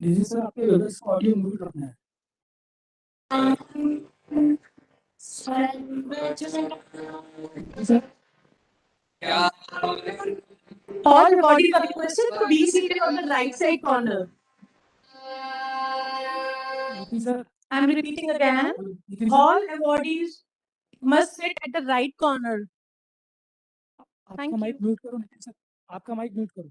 जी sir, आपके इसका audio mute रखना है। All bodies are requested to be seated on the right side corner. Sir, I'm repeating again. All bodies must sit at the right corner. आपका mic mute करो Nitin sir, आपका mic mute करो।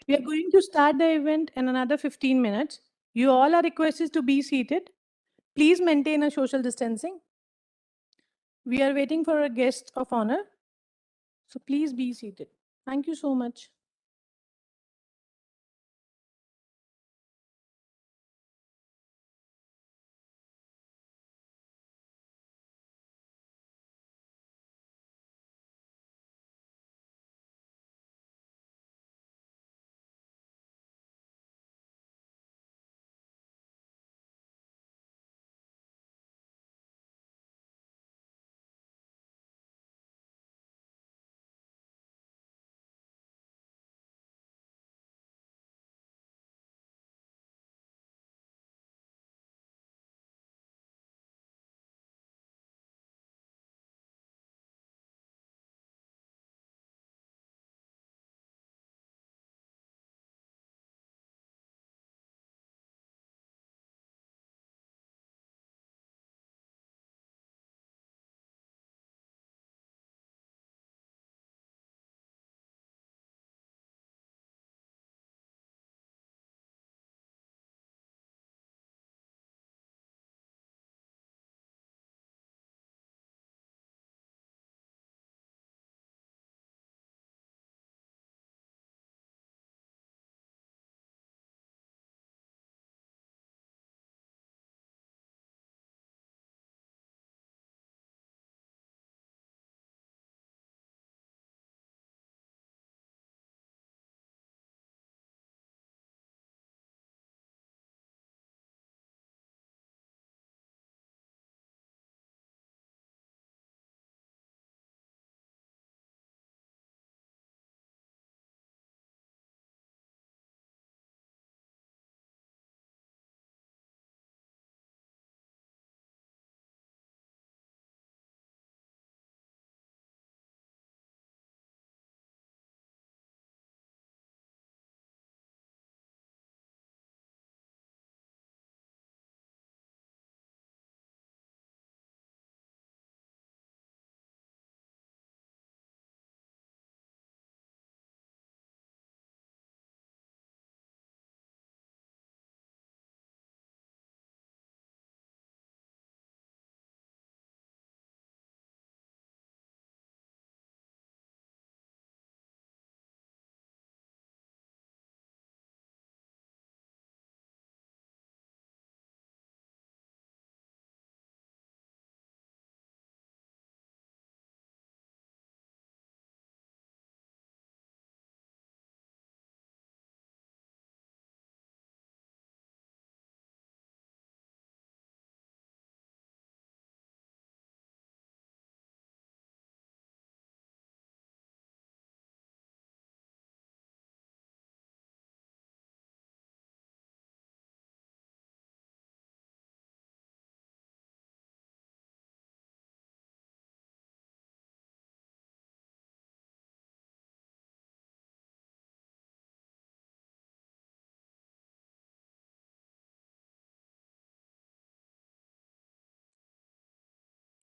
We are going to start the event in another 15 minutes. You all are requested to be seated. Please maintain a social distancing. We are waiting for a guest of honor. So please be seated. Thank you so much.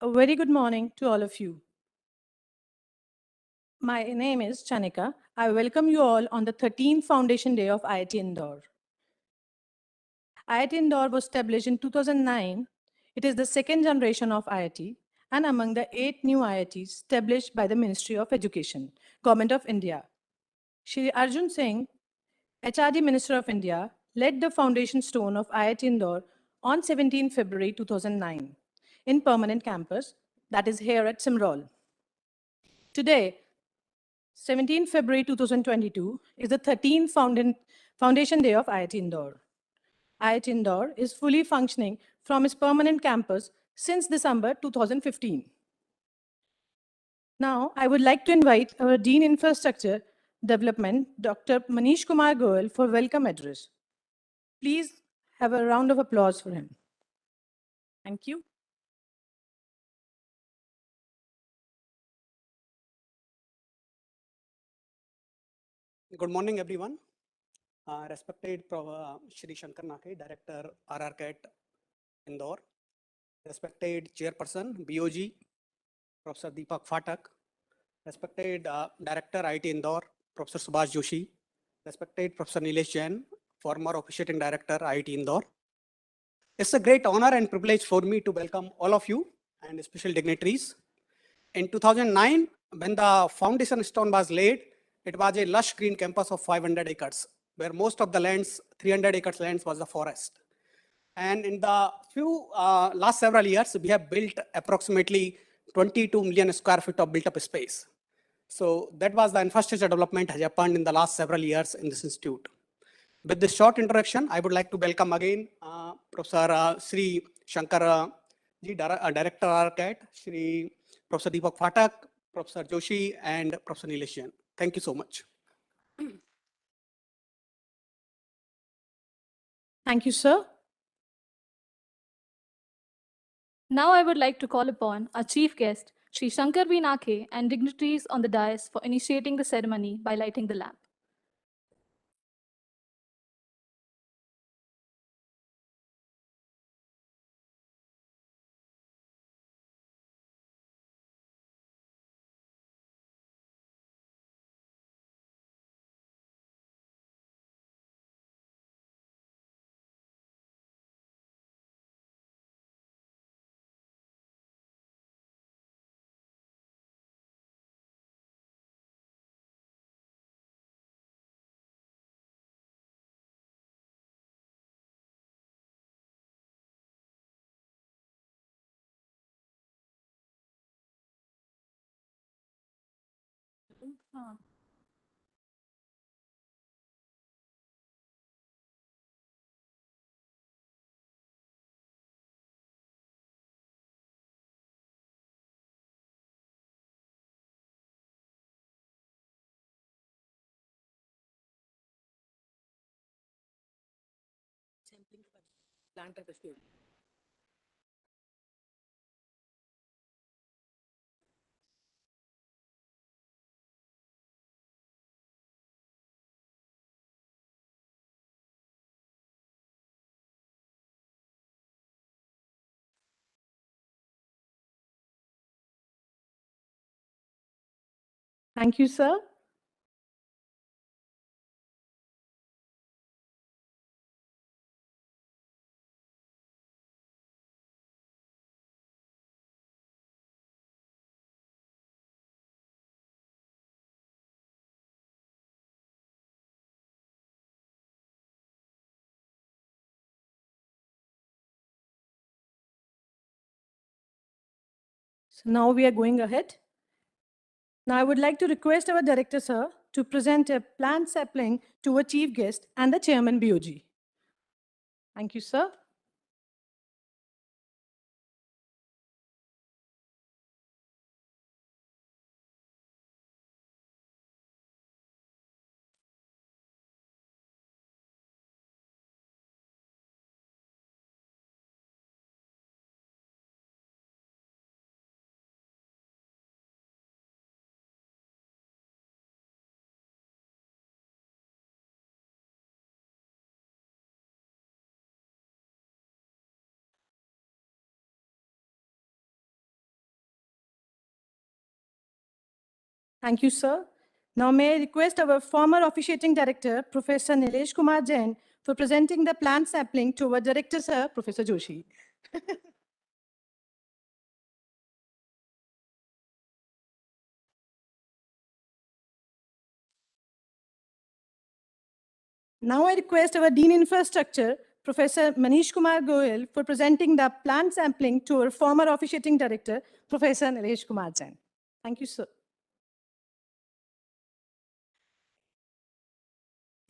A very good morning to all of you. My name is Chanika. I welcome you all on the 13th Foundation Day of IIT Indore. IIT Indore was established in 2009. It is the second generation of IIT and among the 8 new IITs established by the Ministry of Education, Government of India. Shri Arjun Singh, HRD Minister of India, led the foundation stone of IIT Indore on 17 February 2009 in permanent campus, that is here at Simrol. Today, 17 February 2022 is the 13th Foundation Day of IIT Indore. IIT Indore is fully functioning from its permanent campus since December 2015. Now, I would like to invite our Dean Infrastructure Development, Dr. Manish Kumar Goel, for welcome address. Please have a round of applause for him. Thank you. Good morning, everyone. Respected Shri Shankar Nake, Director RRCAT Indore. Respected Chairperson BOG, Professor Deepak Phatak. Respected Director IIT Indore, Professor Subhash Joshi. respected Professor Nilesh Jain, former officiating director, IIT Indore. It's a great honor and privilege for me to welcome all of you and special dignitaries. In 2009, when the foundation stone was laid, it was a lush green campus of 500 acres, where most of the lands, 300 acres lands, was the forest. And in the last several years, we have built approximately 22 million square feet of built up space. So that was the infrastructure development has happened in the last several years in this institute. With this short introduction, I would like to welcome again Professor Sri Shankar Director Architect, Sri Professor Deepak Phatak, Professor Joshi, and Professor Nilesh Jain. Thank you so much. Thank you, sir. Now I would like to call upon our chief guest, Sri Shankar V. Nakhe, and dignitaries on the dais for initiating the ceremony by lighting the lamp. Thank you, sir. So now we are going ahead. Now I would like to request our director, sir, to present a plant sapling to our chief guest and the chairman BOG. Thank you, sir. Thank you, sir. Now may I request our former officiating director, Professor Nilesh Kumar Jain, for presenting the plant sapling to our director, sir, Professor Joshi. Now I request our Dean Infrastructure, Professor Manish Kumar Goyal, for presenting the plant sampling to our former officiating director, Professor Nilesh Kumar Jain. Thank you, sir.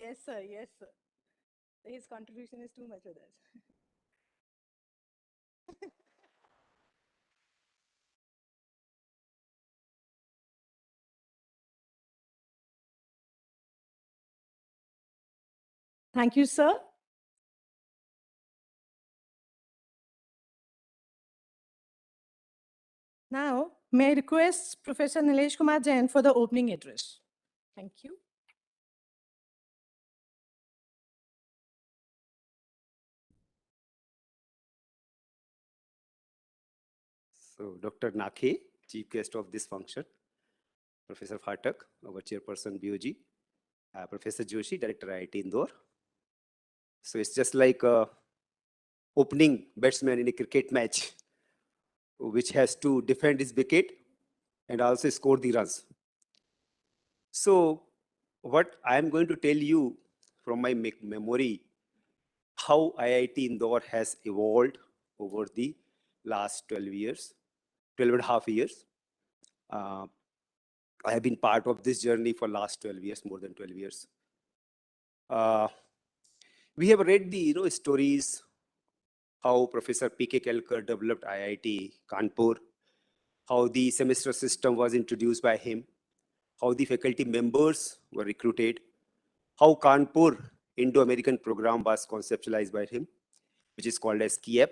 Yes, sir. Yes, sir. His contribution is too much with us. Thank you, sir. Now, may I request Professor Nilesh Kumar Jain for the opening address. Thank you. So, Dr. Nakhe, chief guest of this function, Professor Phatak, our chairperson BOG, Professor Joshi, Director IIT Indore. So it's just like opening batsman in a cricket match, which has to defend his wicket and also score the runs. So what I'm going to tell you from my memory, how IIT Indore has evolved over the last 12 years, 12 and a half years. I have been part of this journey for last 12 years, more than 12 years. We have read the stories how Professor P.K. Kelkar developed IIT Kanpur, how the semester system was introduced by him, how the faculty members were recruited, how Kanpur Indo-American program was conceptualized by him, which is called as KIEP,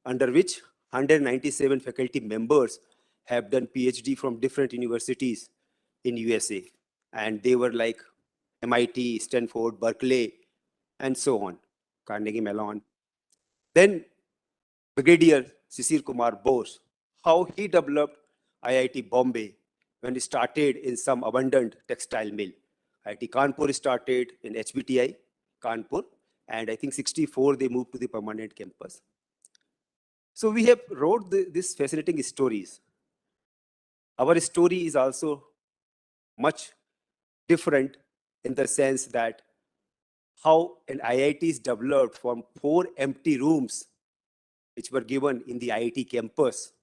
under which 197 faculty members have done PhD from different universities in USA. And they were like MIT, Stanford, Berkeley, and so on, Carnegie Mellon. Then Brigadier Sisir Kumar Bose, how he developed IIT Bombay when he started in some abundant textile mill. IIT Kanpur started in HBTI, Kanpur, and I think 64 they moved to the permanent campus. So we have wrote these fascinating stories. Our story is also much different in the sense that how an IIT is developed from 4 empty rooms which were given in the IIT campus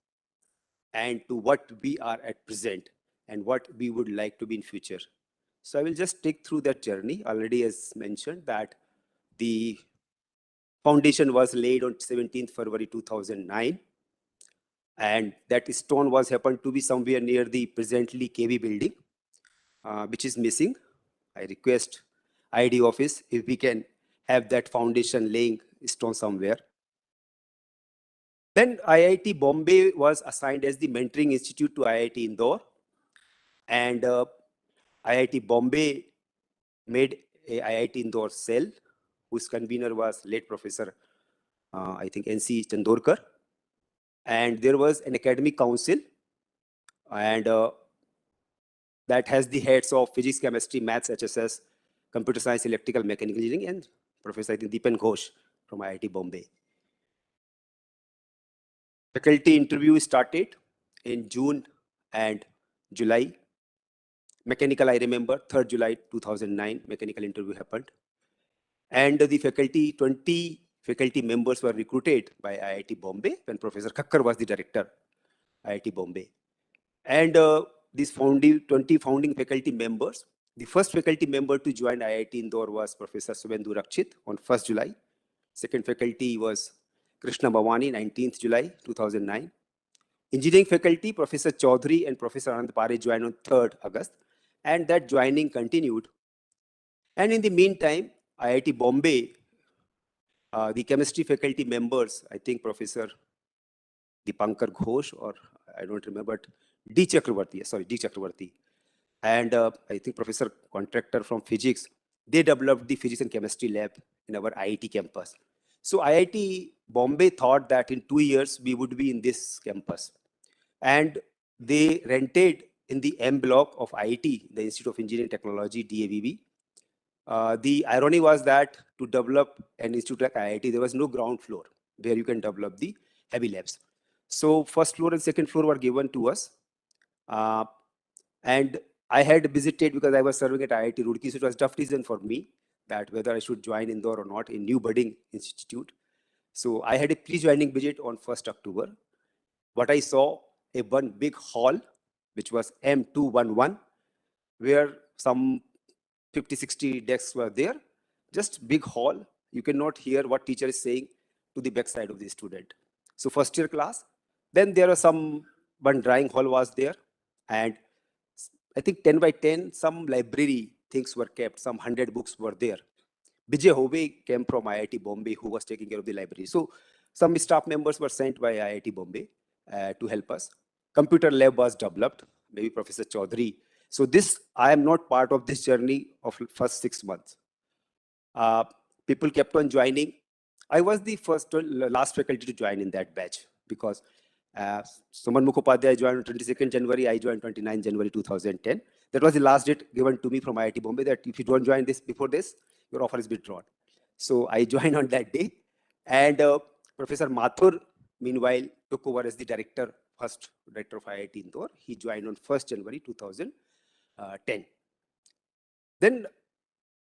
and to what we are at present and what we would like to be in future. So I will just take through that journey. Already as mentioned that the foundation was laid on 17th February 2009. And that stone was happened to be somewhere near the presently KV building, which is missing. I request ID office if we can have that foundation laying stone somewhere. Then IIT Bombay was assigned as the mentoring institute to IIT Indore. And IIT Bombay made a IIT Indore cell, whose convener was late Professor, I think, N.C. Chandorkar. And there was an academic council, and that has the heads of physics, chemistry, maths, HSS, computer science, electrical, mechanical engineering, and Professor, I think, Deepan Ghosh from IIT Bombay. Faculty interview started in June and July. Mechanical, I remember, 3rd July 2009, mechanical interview happened. And the faculty, 20 faculty members were recruited by IIT Bombay when Professor Khakkar was the director, IIT Bombay. And these 20 founding faculty members, the first faculty member to join IIT Indore was Professor Subendu Rakshit on 1st July. Second faculty was Krishna Bhavani, 19th July 2009. Engineering faculty, Professor Chaudhary and Professor Anand Pare joined on 3rd August. And that joining continued. And in the meantime, IIT Bombay, the chemistry faculty members, I think Professor Deepankar Ghosh, or I don't remember, D. Chakravarti. And I think Professor Contractor from physics, they developed the physics and chemistry lab in our IIT campus. So IIT Bombay thought that in 2 years, we would be in this campus. And they rented in the M block of IIT, the Institute of Engineering Technology, DAVB. The irony was that to develop an institute like IIT, there was no ground floor where you can develop the heavy labs. So first floor and second floor were given to us. And I had visited because I was serving at IIT Roorkee, so it was tough decision for me that whether I should join Indore or not in new budding institute. So I had a pre-joining visit on 1st October. What I saw, one big hall, which was M211, where some 50, 60 desks were there. Just big hall. You cannot hear what teacher is saying to the backside of the student. So first year class. Then there was one drawing hall was there. And I think 10 by 10, some library things were kept. Some 100 books were there. Vijay Hove came from IIT Bombay, who was taking care of the library. So some staff members were sent by IIT Bombay to help us. Computer lab was developed, maybe Professor Chaudhary. So I am not part of this journey of first 6 months. People kept on joining. I was the last faculty to join in that batch because Suman Mukhopadhyay joined on 22nd January, I joined 29 January 2010. That was the last date given to me from IIT Bombay, that if you don't join this before this, your offer is withdrawn. So I joined on that day. And Professor Mathur, meanwhile, took over as the first director of IIT Indore. He joined on 1st January 2010. Then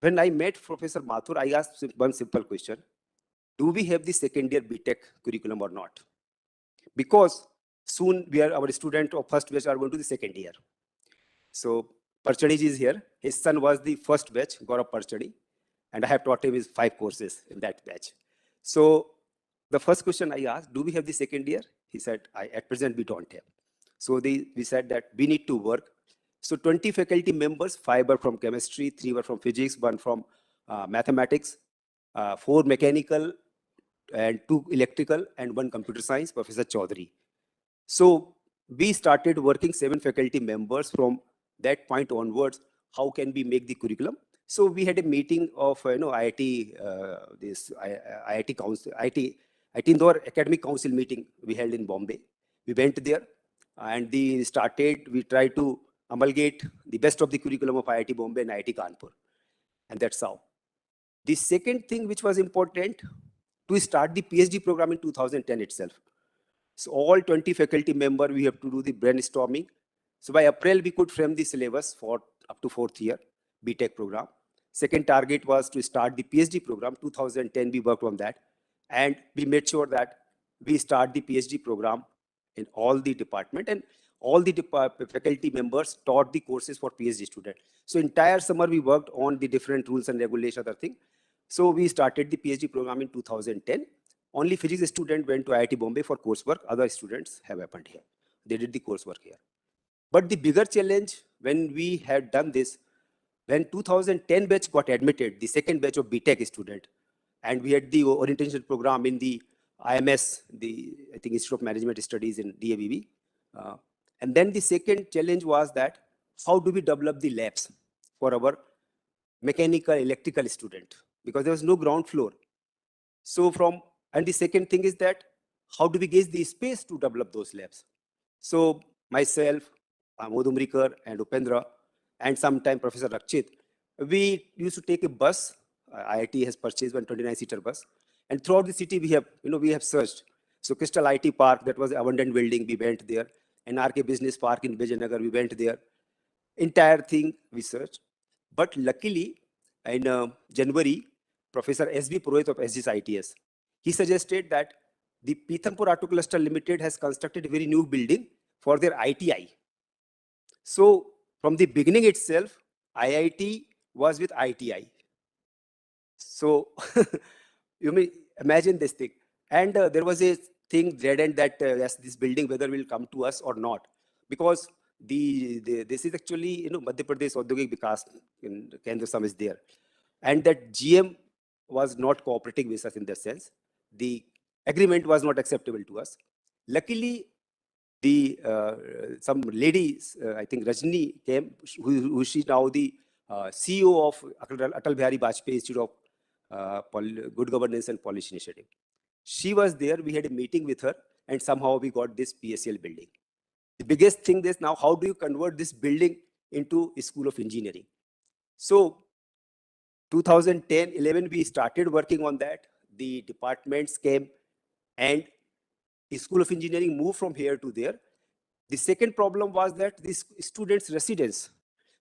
when I met Professor Mathur, I asked one simple question: do we have the second year BTech curriculum or not? Because soon our student of first batch are going to the second year. So Parchadi is here. His son was the first batch, Gaurav Parchadi, and I have taught him his 5 courses in that batch. So the first question I asked, do we have the second year? He said, at present we don't have. So we said that we need to work. So 20 faculty members, 5 were from chemistry, 3 were from physics, 1 from mathematics, 4 mechanical, and 2 electrical, and 1 computer science, Professor Chaudhary. So we started working 7 faculty members. From that point onwards, how can we make the curriculum? So we had a meeting of IIT, IIT Council, IIT Indore Academic Council meeting we held in Bombay. We went there and we tried to amalgate the best of the curriculum of IIT Bombay and IIT Kanpur. And that's how. The second thing which was important, to start the PhD program in 2010 itself. So all 20 faculty members, we have to do the brainstorming. So by April, we could frame the syllabus for up to 4th year BTech program. Second target was to start the PhD program. 2010, we worked on that. And we made sure that we start the PhD program in all the department, and all the faculty members taught the courses for PhD students. So entire summer, we worked on the different rules and regulations, other thing. So we started the PhD program in 2010. Only physics student went to IIT Bombay for coursework. Other students have happened here. They did the coursework here. But the bigger challenge when we had done this, when 2010 batch got admitted, the second batch of BTech student, and we had the orientation program in the IMS, I think Institute of Management Studies in DABB. And then the second challenge was that how do we develop the labs for our mechanical, electrical student? Because there was no ground floor. So and the second thing is that how do we get the space to develop those labs? So myself, Amod Umrikar and Upendra, and sometime Professor Rakshit, we used to take a bus. IIT has purchased one 29-seater bus. And throughout the city, we have searched. So Crystal IT Park, that was an abandoned building, we went there. NRK Business Park in Vijayanagar, we went there. Entire thing we searched. But luckily, in January, Professor S.B. Purohit of SGS ITS, he suggested that the Pithampur Auto Cluster Limited has constructed a very new building for their ITI. So from the beginning itself, IIT was with ITI. So you may imagine this thing. And there was a thing dreaded that yes, this building whether will come to us or not, because this is actually Madhya Pradesh Audyogik Vikas in Kendra Sam is there, and that GM was not cooperating with us in that sense. The agreement was not acceptable to us. Luckily, some ladies, I think Rajni came, who she now the CEO of Atal Bihari Vajpayee Institute of Good Governance and Policy Initiative. She was there. We had a meeting with her, and somehow we got this PSL building. The biggest thing is now, how do you convert this building into a school of engineering? So 2010-11, we started working on that. The departments came, and the School of Engineering moved from here to there. The second problem was that the students' residence.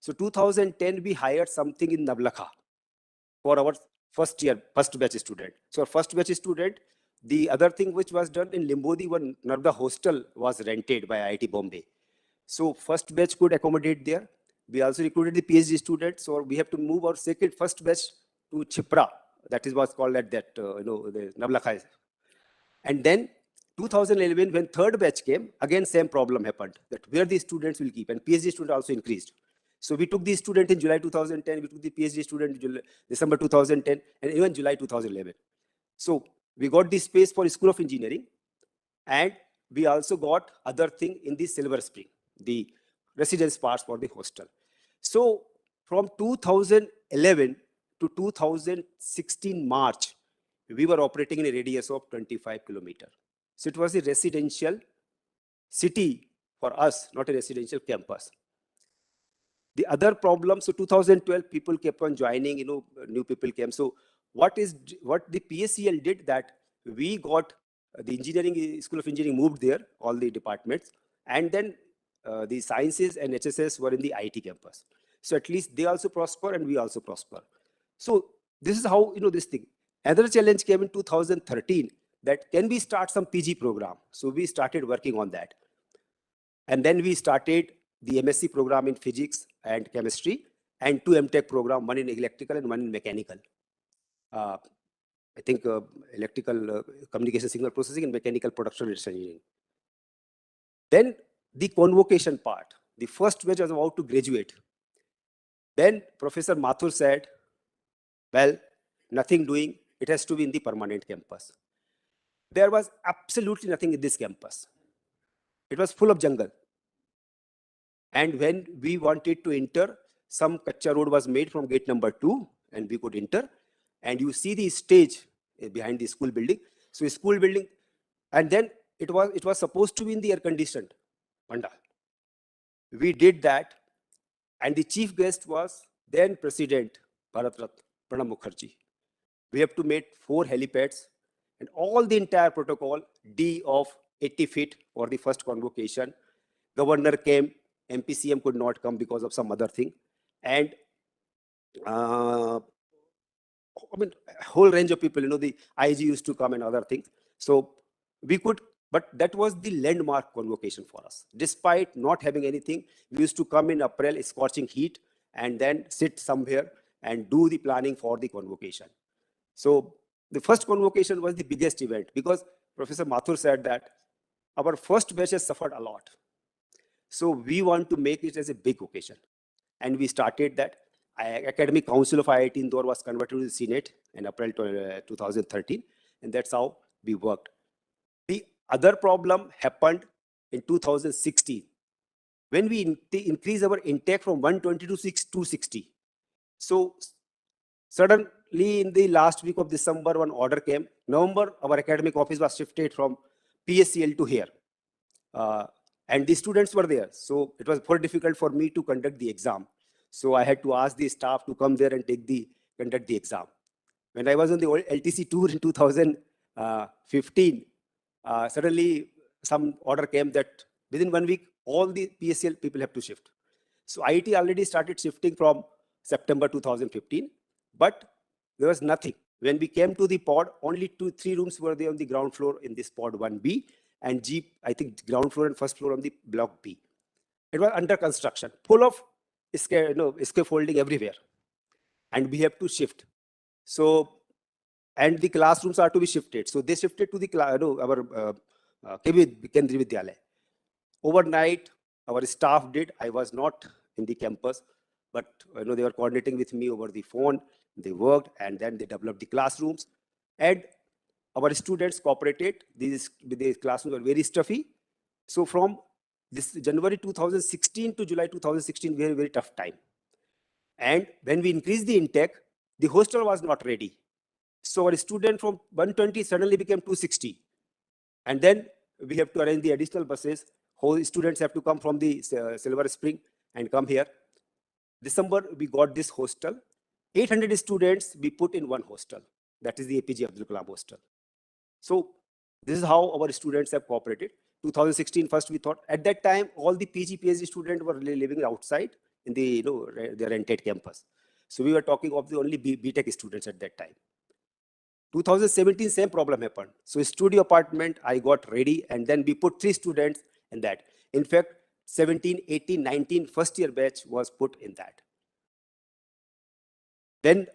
So 2010, we hired something in Navlakha for our first batch student. So our first batch student, the other thing which was done in Limbodi, one Narda hostel was rented by IIT Bombay. So first batch could accommodate there. We also recruited the PhD students, so we have to move our first batch to Chipra. That is what's called at that, the Navlakha. And then 2011, when third batch came, again same problem happened, that where the students will keep, and PhD students also increased. So we took the student in July 2010, we took the PhD student in December 2010, and even July 2011. So we got the space for School of Engineering, and we also got other thing in the Silver Spring, the residence parts for the hostel. So from 2011 to 2016 March, we were operating in a radius of 25 kilometers. So it was a residential city for us, not a residential campus. The other problem, so 2012 people kept on joining, new people came. So what the PSCL did, that we got the engineering, School of Engineering moved there, all the departments, and then the sciences and HSS were in the IT campus. So at least they also prosper and we also prosper. So this is how, this thing. Another challenge came in 2013, that can we start some PG program? So we started working on that. And then we started the MSc program in physics and chemistry, and 2 MTech program, one in electrical and one in mechanical. I think electrical communication signal processing and mechanical production engineering. Then the convocation part, the first batch was about to graduate. Then Professor Mathur said, well, nothing doing, it has to be in the permanent campus. There was absolutely nothing in this campus. It was full of jungle. And when we wanted to enter, some kacha road was made from gate number 2, and we could enter. And you see the stage behind the school building. So school building, and then it was supposed to be in the air-conditioned pandal. We did that, and the chief guest was then President Bharat Ratna Pranab Mukherjee. We have to make 4 helipads, and all the entire protocol, D of 80 feet for the first convocation. Governor came, MPCM could not come because of some other thing. And I mean, a whole range of people, the IG used to come and other things. So we could, but that was the landmark convocation for us. Despite not having anything, we used to come in April, scorching heat, and then sit somewhere and do the planning for the convocation. So the first convocation was the biggest event, because Professor Mathur said that our first batch has suffered a lot. So we want to make it as a big occasion. And we started that. Academic Council of IIT Indore was converted to the Senate in April 2013. And that's how we worked. The other problem happened in 2016, when we increased our intake from 120 to 260. So suddenly in the last week of December, one order came. November, our academic office was shifted from PSCL to here. And the students were there. So it was very difficult for me to conduct the exam. So I had to ask the staff to come there and conduct the exam. When I was on the LTC tour in 2015, suddenly some order came that within 1 week, all the PSCL people have to shift. So IIT already started shifting from September 2015, but there was nothing. When we came to the pod, only 2-3 rooms were there on the ground floor in this pod 1B, and G, I think ground floor and first floor on the block B. It was under construction, full of scaffolding everywhere. And we have to shift. So, and the classrooms are to be shifted. So they shifted to the our Kendriya Vidyalaya. Overnight, our staff did. I was not in the campus, but they were coordinating with me over the phone. They worked, and then they developed the classrooms. And our students cooperated. These classrooms were very stuffy. So from this January 2016 to July 2016, we had a very tough time. And when we increased the intake, the hostel was not ready. So our student from 120 suddenly became 260. And then we have to arrange the additional buses. Whole students have to come from the Silver Spring and come here. December, we got this hostel. 800 students we put in one hostel. That is the APJ Abdul Kalam hostel. So this is how our students have cooperated. 2016, first we thought, at that time, all the PG, PhD students were living outside in the their rented campus. So we were talking of the only BTech students at that time. 2017, same problem happened. So studio apartment, I got ready, and then we put 3 students in that. In fact, 17, 18, 19, first year batch was put in that. Then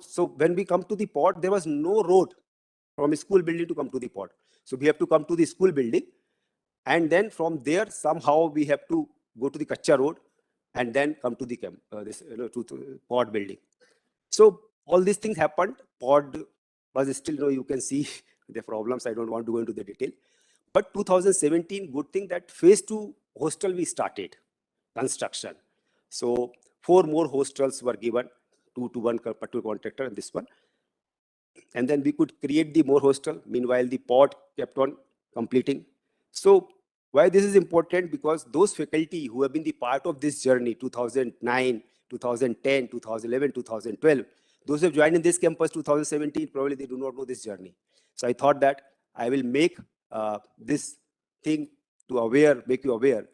so when we come to the pod, there was no road from a school building to come to the pod. So we have to come to the school building, and then from there somehow we have to go to the Kacha road and then come to the to pod building. So all these things happened. Pod was still, you can see the problems. I don't want to go into the detail. But 2017, good thing that phase 2 hostel we started construction. So 4 more hostels were given, 2 to 1 particular contractor and this one. And then we could create the more hostel. Meanwhile, the pod kept on completing. So why this is important? Because those faculty who have been the part of this journey, 2009, 2010, 2011, 2012, those who have joined in this campus 2017, probably they do not know this journey. So I thought that I will make this thing to make you aware.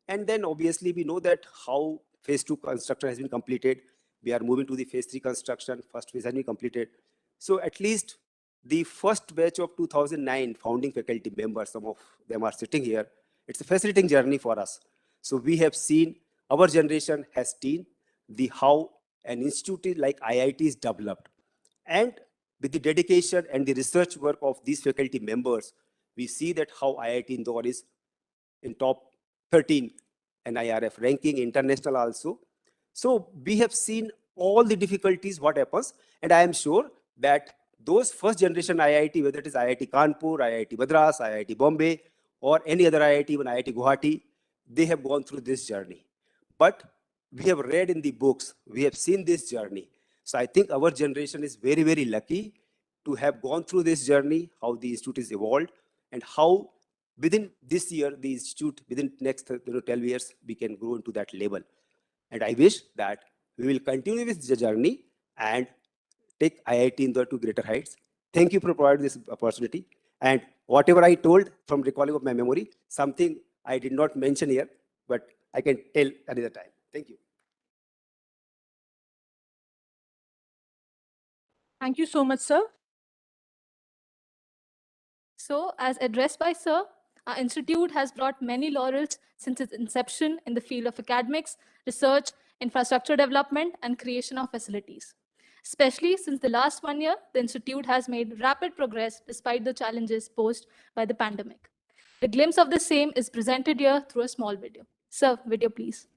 And then obviously we know that how phase 2 construction has been completed. We are moving to the phase 3 construction. First phase has been completed. So at least the first batch of 2009 founding faculty members, some of them are sitting here. It's a fascinating journey for us. So we have seen, our generation has seen how an institute like IIT is developed. And with the dedication and the research work of these faculty members, we see that how IIT Indore is in top 13 NIRF ranking, international also. So we have seen all the difficulties, what happens, and I am sure that those first generation IIT, whether it is IIT Kanpur, IIT Madras, IIT Bombay, or any other IIT, even IIT Guwahati, they have gone through this journey. But we have read in the books, we have seen this journey. So I think our generation is very, very lucky to have gone through this journey, how the institute is evolved, and how within this year, the institute, within next 12 years, we can grow into that level. And I wish that we will continue with the journey and take IIT Indore to greater heights. Thank you for providing this opportunity. And whatever I told from recalling of my memory, something I did not mention here, but I can tell another time. Thank you. Thank you so much, sir. So, as addressed by Sir, our institute has brought many laurels since its inception in the field of academics, research, infrastructure development, and creation of facilities. Especially since the last 1 year, the institute has made rapid progress despite the challenges posed by the pandemic. The glimpse of the same is presented here through a small video. Sir, video please.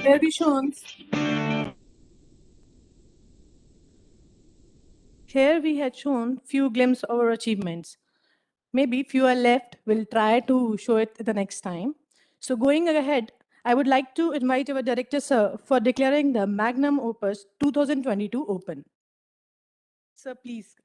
Here we shown Here we had shown few glimpses of our achievements. Maybe few are left. We'll try to show it the next time. So going ahead, I would like to invite our director, sir, for declaring the Magnum Opus 2022 open. Sir, please.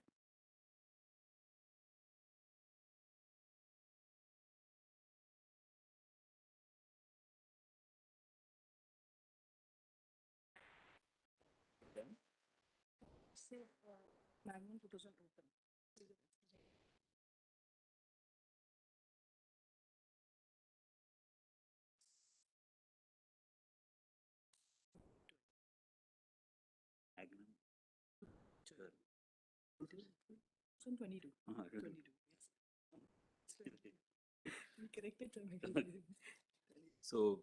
Magnum 2000 open. Magnum. 2022. 22. So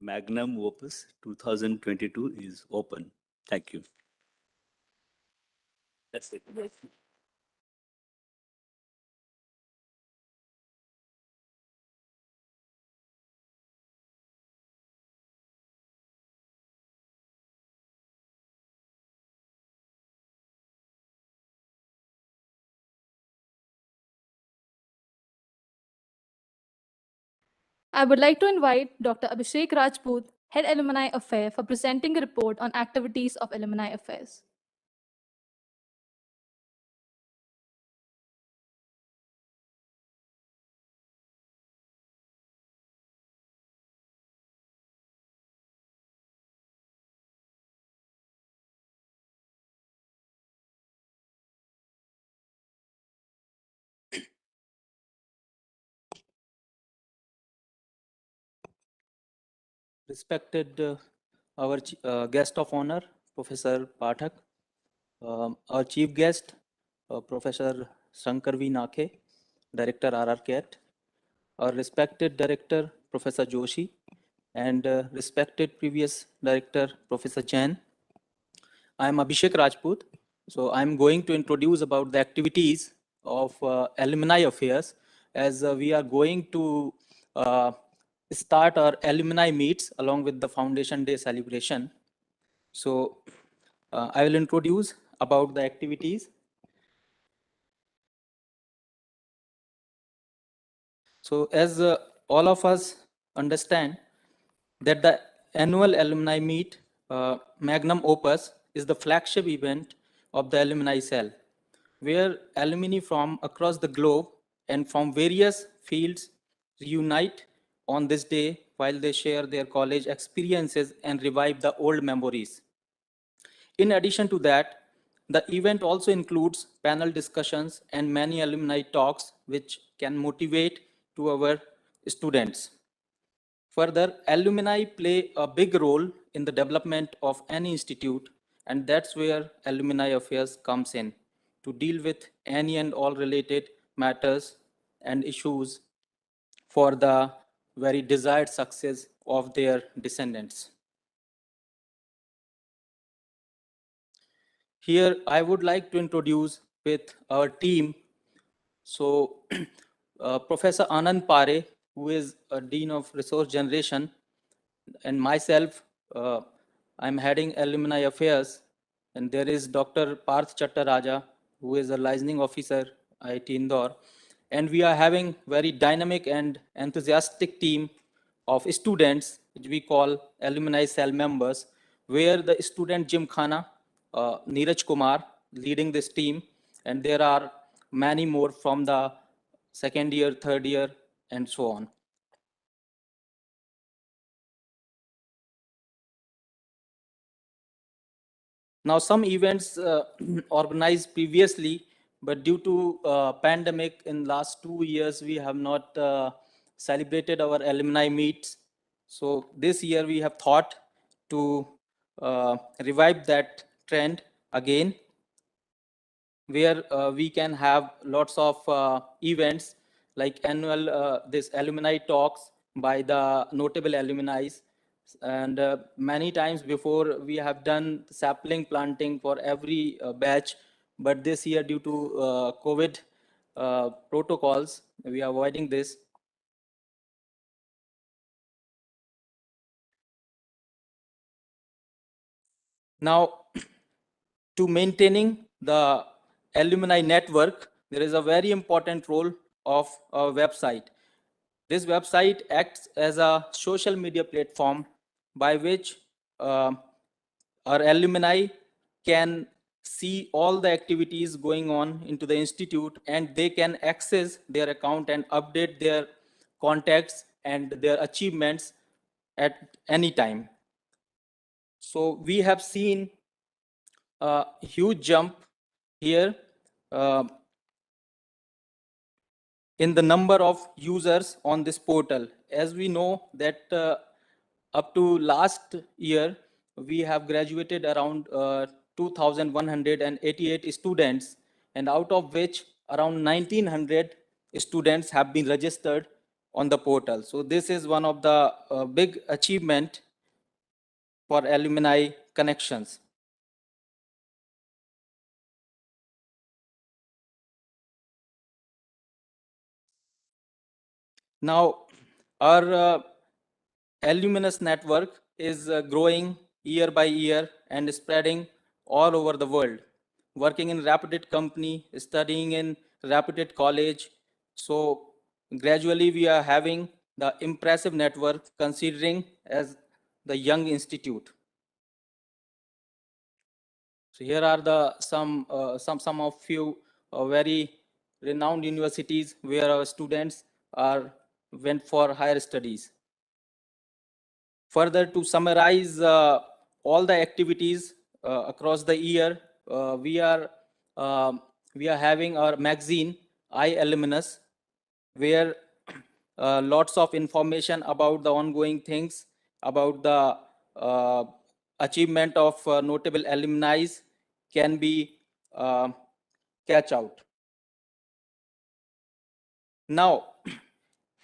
Magnum Opus 2022 is open. Thank you. That's it. Yes. I would like to invite Dr. Abhishek Rajput, Head Alumni Affairs, for presenting a report on activities of Alumni Affairs. Respected our guest of honor, Professor Pathak, our chief guest, Professor Shankar V. Nakhe, Director RRCAT, our respected Director, Professor Joshi, and respected previous Director, Professor Chen. I am Abhishek Rajput. So I'm going to introduce about the activities of Alumni Affairs as we are going to start our alumni meets along with the Foundation Day celebration. So I will introduce about the activities. So as all of us understand that the annual alumni meet, Magnum Opus, is the flagship event of the alumni cell, where alumni from across the globe and from various fields reunite on this day while they share their college experiences and revive the old memories. In addition to that, the event also includes panel discussions and many alumni talks which can motivate to our students. Further, alumni play a big role in the development of any institute, and that's where alumni affairs comes in to deal with any and all related matters and issues for the very desired success of their descendants. Here, I would like to introduce with our team. So, Professor Anand Pare, who is a Dean of Resource Generation, and myself, I'm heading Alumni Affairs, and there is Dr. Parth Chattaraja, who is a licensing officer, IIT Indore, and we are having very dynamic and enthusiastic team of students, which we call alumni cell members, where the student Gymkhana, Neeraj Kumar, leading this team, and there are many more from the second year, third year, and so on. Now, some events organized previously, but due to pandemic in last 2 years, we have not celebrated our alumni meets. So this year we have thought to revive that trend again, where we can have lots of events like annual this alumni talks by the notable alumni, and many times before we have done sapling planting for every batch, but this year due to COVID protocols, we are avoiding this. Now, to maintaining the alumni network, there is a very important role of a website. This website acts as a social media platform by which our alumni can see all the activities going on into the institute, and they can access their account and update their contacts and their achievements at any time. So we have seen a huge jump here in the number of users on this portal. As we know that up to last year, we have graduated around 2,188 students, and out of which around 1,900 students have been registered on the portal. So this is one of the big achievement for alumni connections. Now, our Alluminous network is growing year by year and spreading all over the world. Working in reputed company, studying in reputed college. So gradually we are having the impressive network considering as the young institute. So here are the some of few very renowned universities where our students are went for higher studies. Further, to summarize all the activities across the year, we are having our magazine, Alumnus, where lots of information about the ongoing things, about the achievement of notable alumni can be catch out. Now,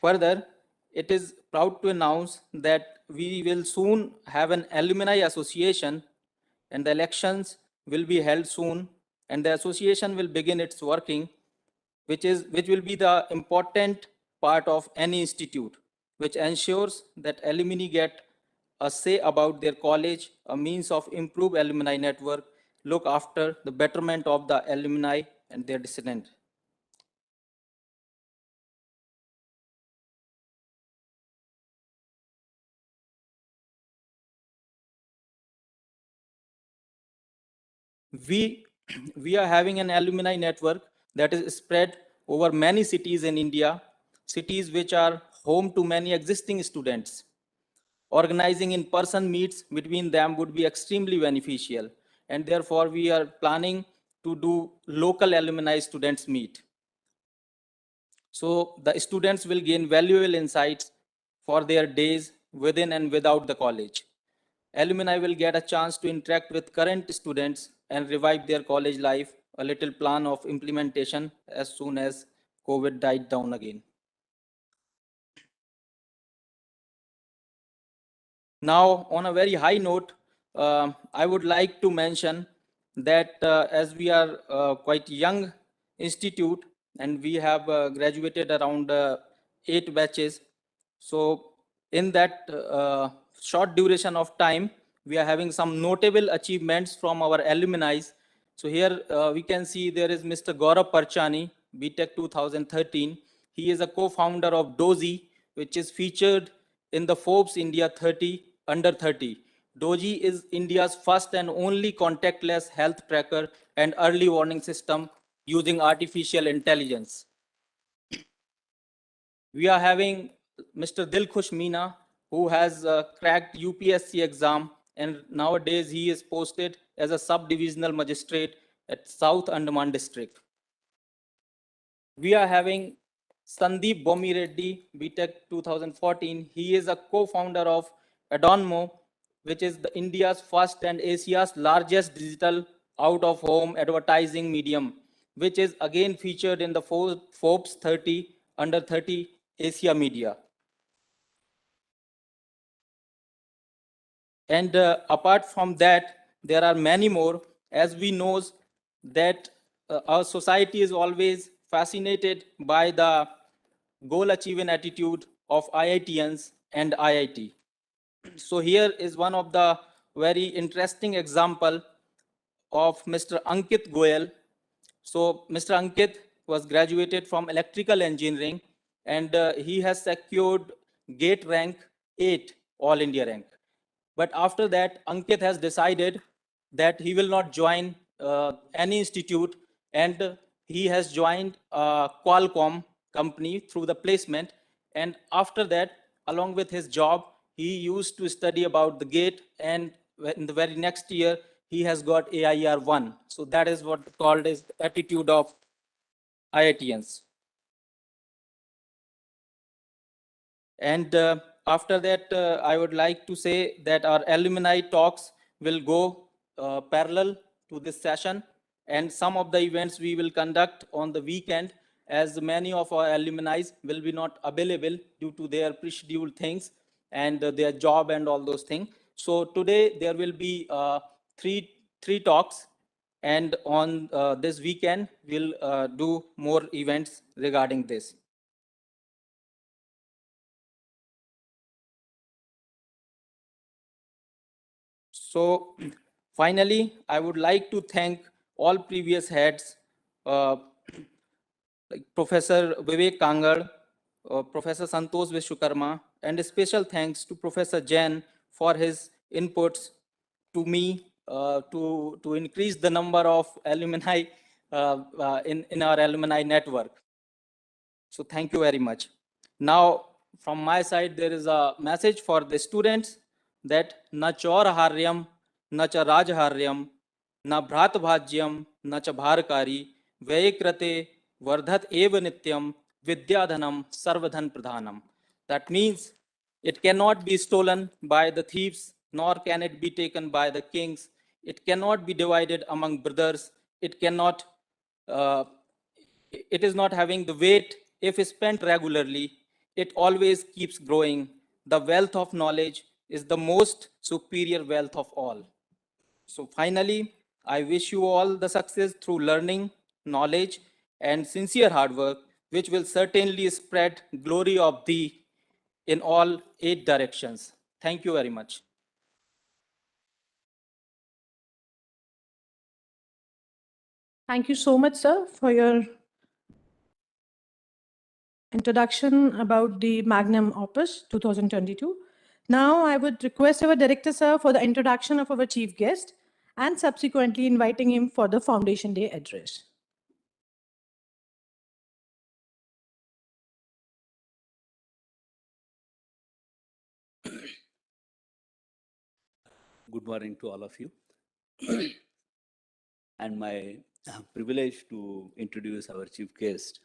further, it is proud to announce that we will soon have an alumni association, and the elections will be held soon, and the association will begin its working, which will be the important part of any institute, which ensures that alumni get a say about their college, a means of improved alumni network, look after the betterment of the alumni and their descendants. We are having an alumni network that is spread over many cities in India, cities which are home to many existing students. Organizing in-person meets between them would be extremely beneficial, and therefore we are planning to do local alumni students meet. So the students will gain valuable insights for their days within and without the college. Alumni will get a chance to interact with current students and revive their college life, a little plan of implementation as soon as COVID died down again. Now, on a very high note, I would like to mention that as we are quite young institute and we have graduated around 8 batches. So in that short duration of time, we are having some notable achievements from our alumni. So here we can see there is Mr. Gaurav Parchani, BTech 2013. He is a co-founder of Dozy, which is featured in the Forbes India 30 under 30. Doji is India's first and only contactless health tracker and early warning system using artificial intelligence. We are having Mr. Dilkhush Meena, who has cracked UPSC exam, and nowadays he is posted as a sub-divisional magistrate at South Andaman district. We are having Sandeep Bomi Reddy, BTech 2014. He is a co-founder of Adonmo, which is India's first and Asia's largest digital out-of-home advertising medium, which is again featured in the Forbes 30 under 30 Asia Media. And apart from that, there are many more, as we know that our society is always fascinated by the goal achieving attitude of IITians and IIT. So here is one of the very interesting example of Mr. Ankit Goyal. So Mr. Ankit was graduated from electrical engineering, and he has secured GATE rank 8, All India rank. But after that, Ankit has decided that he will not join any institute, and he has joined Qualcomm company through the placement. And after that, along with his job, he used to study about the GATE, and in the very next year, he has got AIR 1. So that is what called as the attitude of IITians. And after that, I would like to say that our alumni talks will go parallel to this session, and some of the events we will conduct on the weekend, as many of our alumni will be not available due to their pre-scheduled things and their job and all those things. So today there will be three talks, and on this weekend we'll do more events regarding this. So finally, I would like to thank all previous heads, like Professor Vivek Kangar, Professor Santosh Vishwakarma, and a special thanks to Professor Jain for his inputs to me to increase the number of alumni in our alumni network. So thank you very much. Now, from my side, there is a message for the students that na chauraharyam, na cha rajharyam, na bhratbhagyam, na cha bharkari, vaikrate vardhat eva nityam, vidyadhanam sarvadhan pradhanam. That means it cannot be stolen by the thieves, nor can it be taken by the kings. It cannot be divided among brothers. It cannot it is not having the weight. If spent regularly, it always keeps growing. The wealth of knowledge is the most superior wealth of all. So finally, I wish you all the success through learning, knowledge, and sincere hard work, which will certainly spread glory of thee in all 8 directions. Thank you very much. Thank you so much, sir, for your introduction about the Magnum Opus 2022. Now, I would request our director, sir, for the introduction of our chief guest and subsequently inviting him for the Foundation Day address. Good morning to all of you. And my privilege to introduce our chief guest,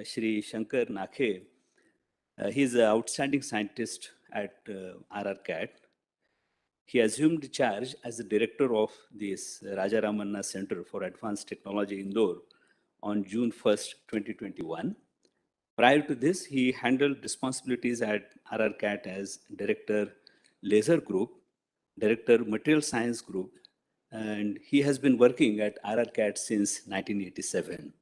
Shri Shankar Nakhe. He's an outstanding scientist at RRCAT. He assumed charge as the director of this Raja Ramanna Center for Advanced Technology Indore on June 1st, 2021. Prior to this, he handled responsibilities at RRCAT as Director Laser Group, Director Material Science Group, and he has been working at RRCAT since 1987.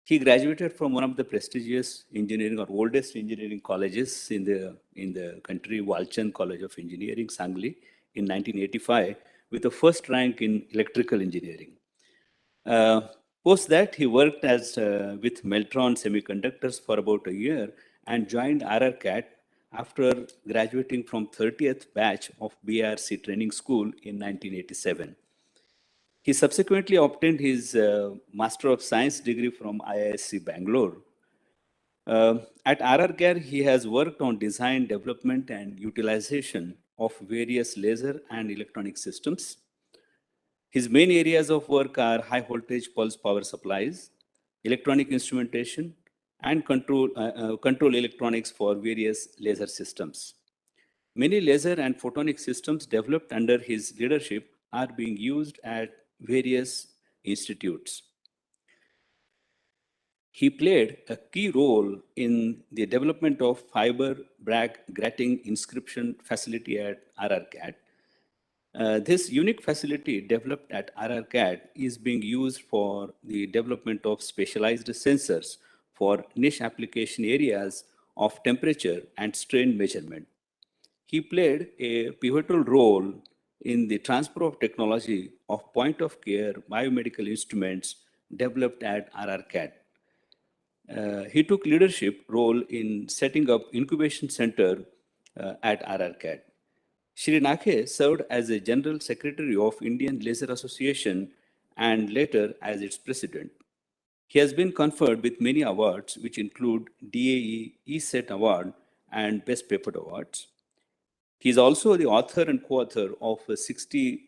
He graduated from one of the prestigious engineering or oldest engineering colleges in the country, Walchand College of Engineering, Sangli, in 1985, with the first rank in electrical engineering. Post that, he worked with Meltron Semiconductors for about a year and joined RRCAT after graduating from 30th batch of BRC training school in 1987. He subsequently obtained his Master of Science degree from IISc Bangalore. At RRCAT, he has worked on design, development, and utilization of various laser and electronic systems. His main areas of work are high voltage pulse power supplies, electronic instrumentation, and control electronics for various laser systems. Many laser and photonic systems developed under his leadership are being used at various institutes. He played a key role in the development of fiber Bragg grating inscription facility at RRCAT. This unique facility developed at RRCAT is being used for the development of specialized sensors for niche application areas of temperature and strain measurement. He played a pivotal role in the transfer of technology of point-of-care biomedical instruments developed at RRCAT. He took leadership role in setting up incubation center at RRCAT. Shri Nakhe served as a General Secretary of Indian Laser Association and later as its president. He has been conferred with many awards, which include DAE ESET Award and Best Paper Awards. He is also the author and co-author of 60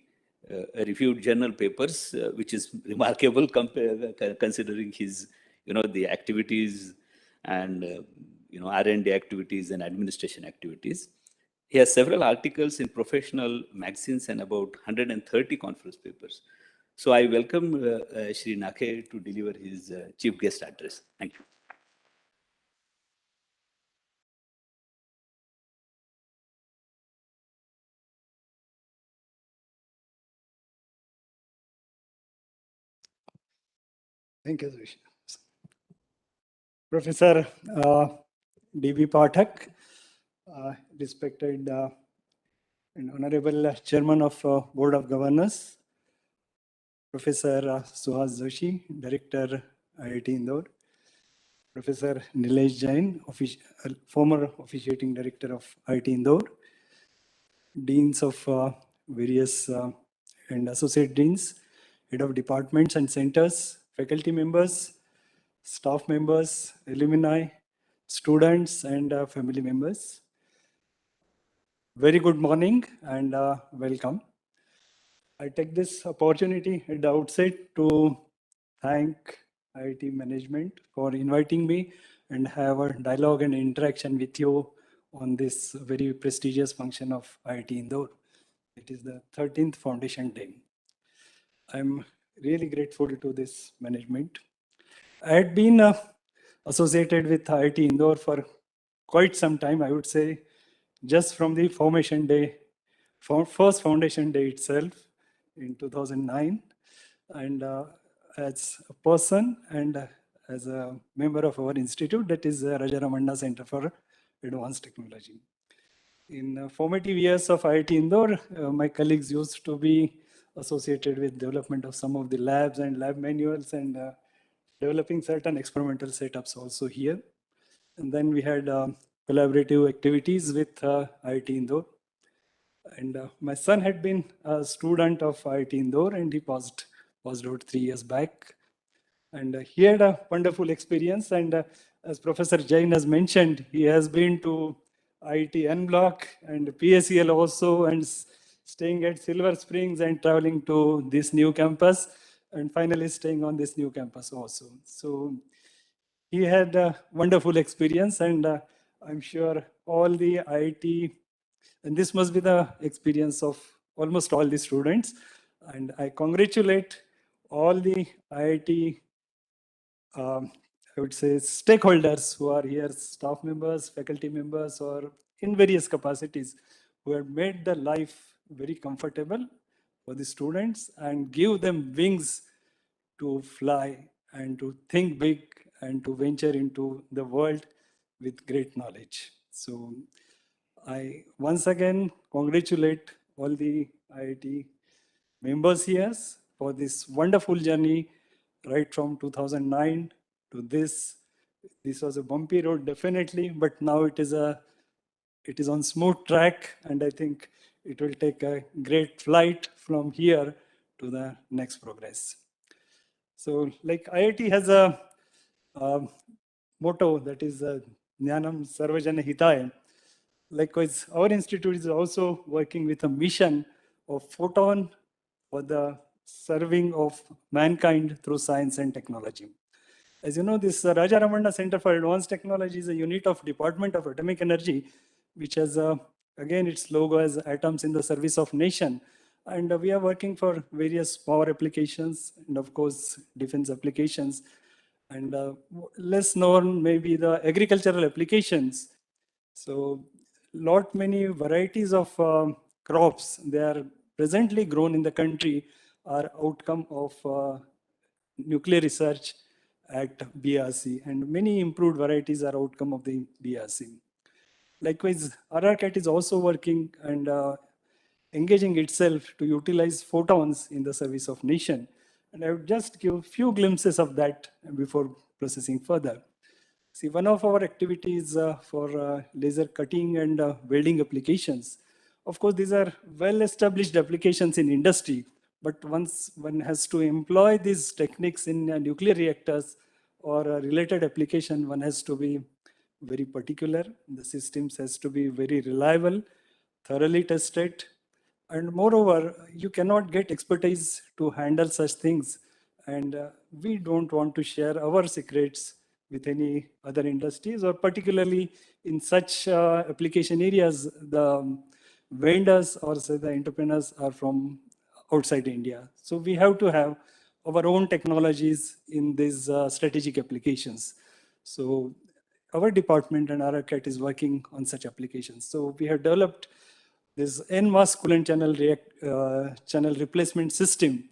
reviewed journal papers, which is remarkable considering his, the activities and, R&D activities and administration activities. He has several articles in professional magazines and about 130 conference papers. So I welcome Shri Nakhe to deliver his chief guest address. Thank you. Thank you, Zoshi. Professor D.B. Pathak, respected and Honorable Chairman of Board of Governors, Professor Suhas Joshi, Director IIT Indore, Professor Nilesh Jain, former officiating director of IIT Indore, deans of various and associate deans, head of departments and centers, faculty members, staff members, alumni, students, and family members. Very good morning and welcome. I take this opportunity at the outset to thank IIT management for inviting me and have a dialogue and interaction with you on this very prestigious function of IIT Indore. It is the 13th foundation day. I'm really grateful to this management. I had been associated with IIT Indore for quite some time, I would say, just from the formation day, first foundation day itself in 2009. And as a person and as a member of our institute, that is Rajaramanda Center for Advanced Technology. In formative years of IIT Indore, my colleagues used to be associated with development of some of the labs and lab manuals and developing certain experimental setups also here. And then we had collaborative activities with IIT Indore. And my son had been a student of IIT Indore and he passed out 3 years back. And he had a wonderful experience. And as Professor Jain has mentioned, he has been to IIT N Block and PSEL also, and staying at Silver Springs and traveling to this new campus, and finally staying on this new campus also. So he had a wonderful experience, and I'm sure all the IIT, and this must be the experience of almost all the students. And I congratulate all the IIT I would say, stakeholders who are here, staff members, faculty members, or in various capacities, who have made the life very comfortable for the students and give them wings to fly and to think big and to venture into the world with great knowledge. So I once again congratulate all the IIT members here for this wonderful journey right from 2009 to this. This was a bumpy road, definitely, but now it is on smooth track, and I think it will take a great flight from here to the next progress. So, like IIT has a motto that is Jnanam Sarvajana Hitaya. Likewise, our institute is also working with a mission of photon for the serving of mankind through science and technology. As you know, this Raja Ramanna Center for Advanced Technology is a unit of Department of Atomic Energy, which has, again, its logo as atoms in the service of nation. And we are working for various power applications and, of course, defense applications. And less known maybe the agricultural applications. So many varieties of crops, they are presently grown in the country, are outcome of nuclear research at BRC, and many improved varieties are outcome of the BRC. Likewise, RRCAT is also working and engaging itself to utilize photons in the service of nation. And I would just give a few glimpses of that before processing further. See, one of our activities for laser cutting and welding applications. Of course, these are well-established applications in industry, but once one has to employ these techniques in nuclear reactors or a related application, one has to be very particular. The systems has to be very reliable, thoroughly tested, and moreover, you cannot get expertise to handle such things. And we don't want to share our secrets with any other industries, or particularly in such application areas, the vendors or say the entrepreneurs are from outside India. So we have to have our own technologies in these strategic applications. So our department and RRCAT is working on such applications. So we have developed this NMOS coolant channel replacement system,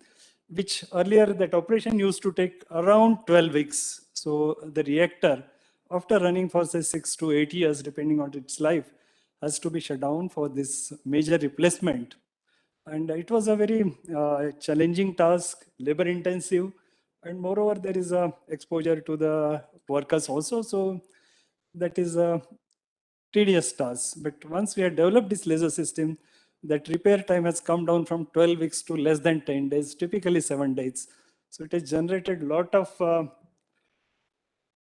which earlier that operation used to take around 12 weeks. So the reactor, after running for say 6 to 8 years, depending on its life, has to be shut down for this major replacement. And it was a very challenging task, labor intensive, and moreover, there is a exposure to the workers also. So that is a tedious task. But once we have developed this laser system, that repair time has come down from 12 weeks to less than 10 days, typically 7 days. So it has generated a lot of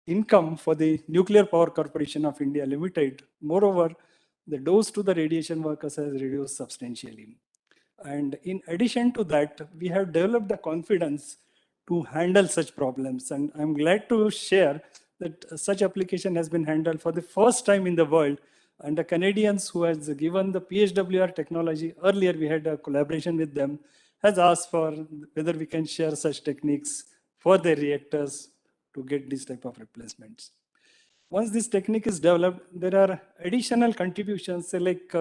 income for the Nuclear Power Corporation of India Limited. Moreover, the dose to the radiation workers has reduced substantially. And in addition to that, we have developed the confidence to handle such problems. And I'm glad to share that such application has been handled for the first time in the world. And the Canadians who has given the PHWR technology, earlier we had a collaboration with them, has asked for whether we can share such techniques for their reactors to get this type of replacements. Once this technique is developed, there are additional contributions, say like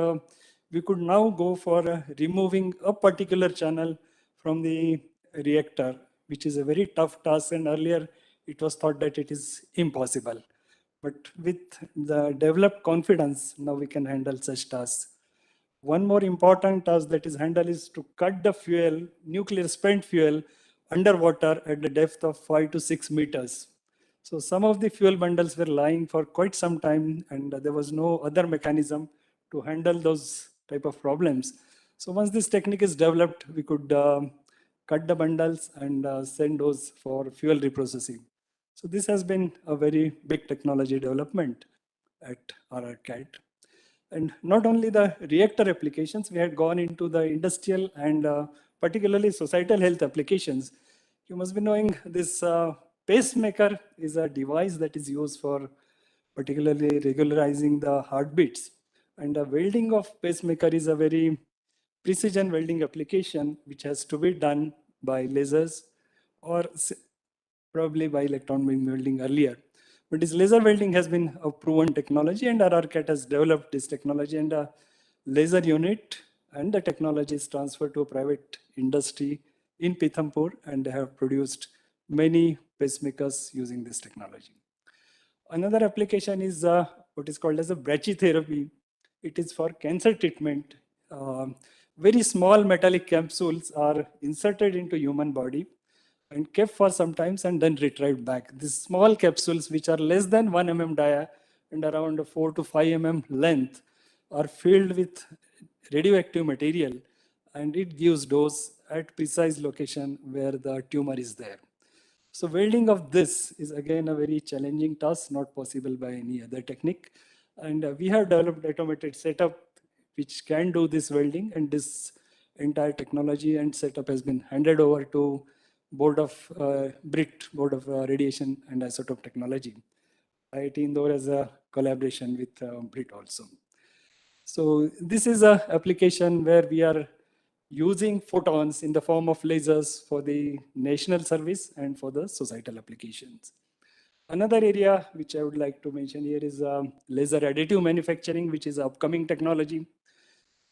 we could now go for removing a particular channel from the reactor, which is a very tough task, and earlier it was thought that it is impossible. But with the developed confidence, now we can handle such tasks. One more important task that is handled is to cut the fuel, nuclear spent fuel, underwater at the depth of 5 to 6 meters. So some of the fuel bundles were lying for quite some time, and there was no other mechanism to handle those type of problems. So once this technique is developed, we could cut the bundles and send those for fuel reprocessing. So this has been a very big technology development at RRCAT. And not only the reactor applications, we had gone into the industrial and particularly societal health applications. You must be knowing this pacemaker is a device that is used for particularly regularizing the heartbeats. And the welding of pacemaker is a very precision welding application which has to be done by lasers or probably by electron beam welding earlier. But this laser welding has been a proven technology, and RRCAT has developed this technology, and a laser unit and the technology is transferred to a private industry in Pithampur, and they have produced many pacemakers using this technology. Another application is what is called as a brachytherapy. It is for cancer treatment. Very small metallic capsules are inserted into human body and kept for some times and then retrieved back. These small capsules, which are less than 1 mm dia and around 4 to 5 mm length, are filled with radioactive material, and it gives dose at precise location where the tumor is there. So welding of this is again a very challenging task, not possible by any other technique. And we have developed automated setup which can do this welding, and this entire technology and setup has been handed over to Board of BRIT, Board of Radiation and Isotope Technology. IIT Indore has a collaboration with BRIT also. So this is an application where we are using photons in the form of lasers for the national service and for the societal applications. Another area which I would like to mention here is laser additive manufacturing, which is an upcoming technology,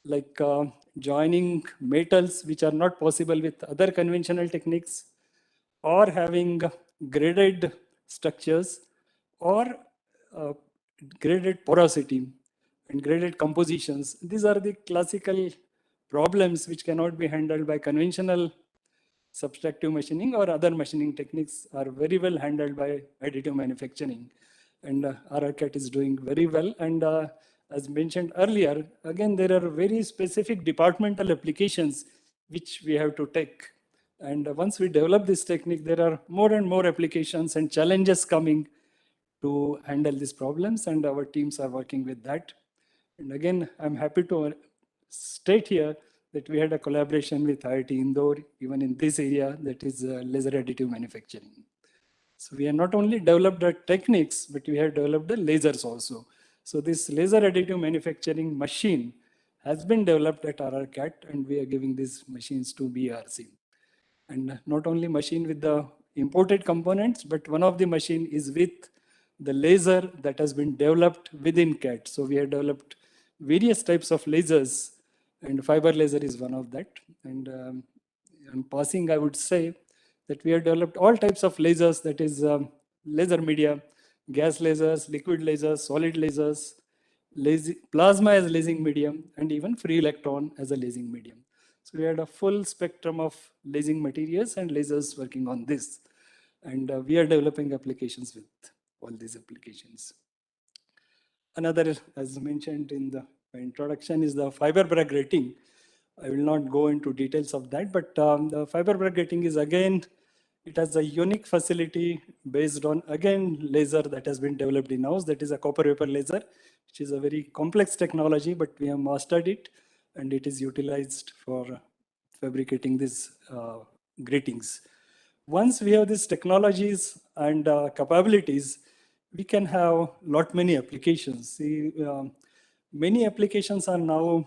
like joining metals which are not possible with other conventional techniques, or having graded structures, or graded porosity and graded compositions. These are the classical problems which cannot be handled by conventional subtractive machining, or other machining techniques are very well handled by additive manufacturing. And RRCAT is doing very well. And as mentioned earlier, again, there are very specific departmental applications which we have to take. And once we develop this technique, there are more and more applications and challenges coming to handle these problems, and our teams are working with that. And again, I'm happy to state here that we had a collaboration with IIT Indore, even in this area, that is laser additive manufacturing. So we have not only developed the techniques, but we have developed the lasers also. So this laser additive manufacturing machine has been developed at RRCAT, and we are giving these machines to BRC. And not only machine with the imported components, but one of the machine is with the laser that has been developed within CAT. So we have developed various types of lasers, and fiber laser is one of that. And in passing, I would say that we have developed all types of lasers, that is laser media, gas lasers, liquid lasers, solid lasers, plasma as lasing medium, and even free electron as a lasing medium. So we had a full spectrum of lasing materials and lasers working on this. And we are developing applications with all these applications. Another, as mentioned in the introduction, is the fiber Bragg grating. I will not go into details of that, but the fiber Bragg grating is, again, it has a unique facility based on, again, laser that has been developed in-house. That is a copper vapor laser, which is a very complex technology, but we have mastered it, and it is utilized for fabricating these gratings. Once we have these technologies and capabilities, we can have many applications. See, many applications are now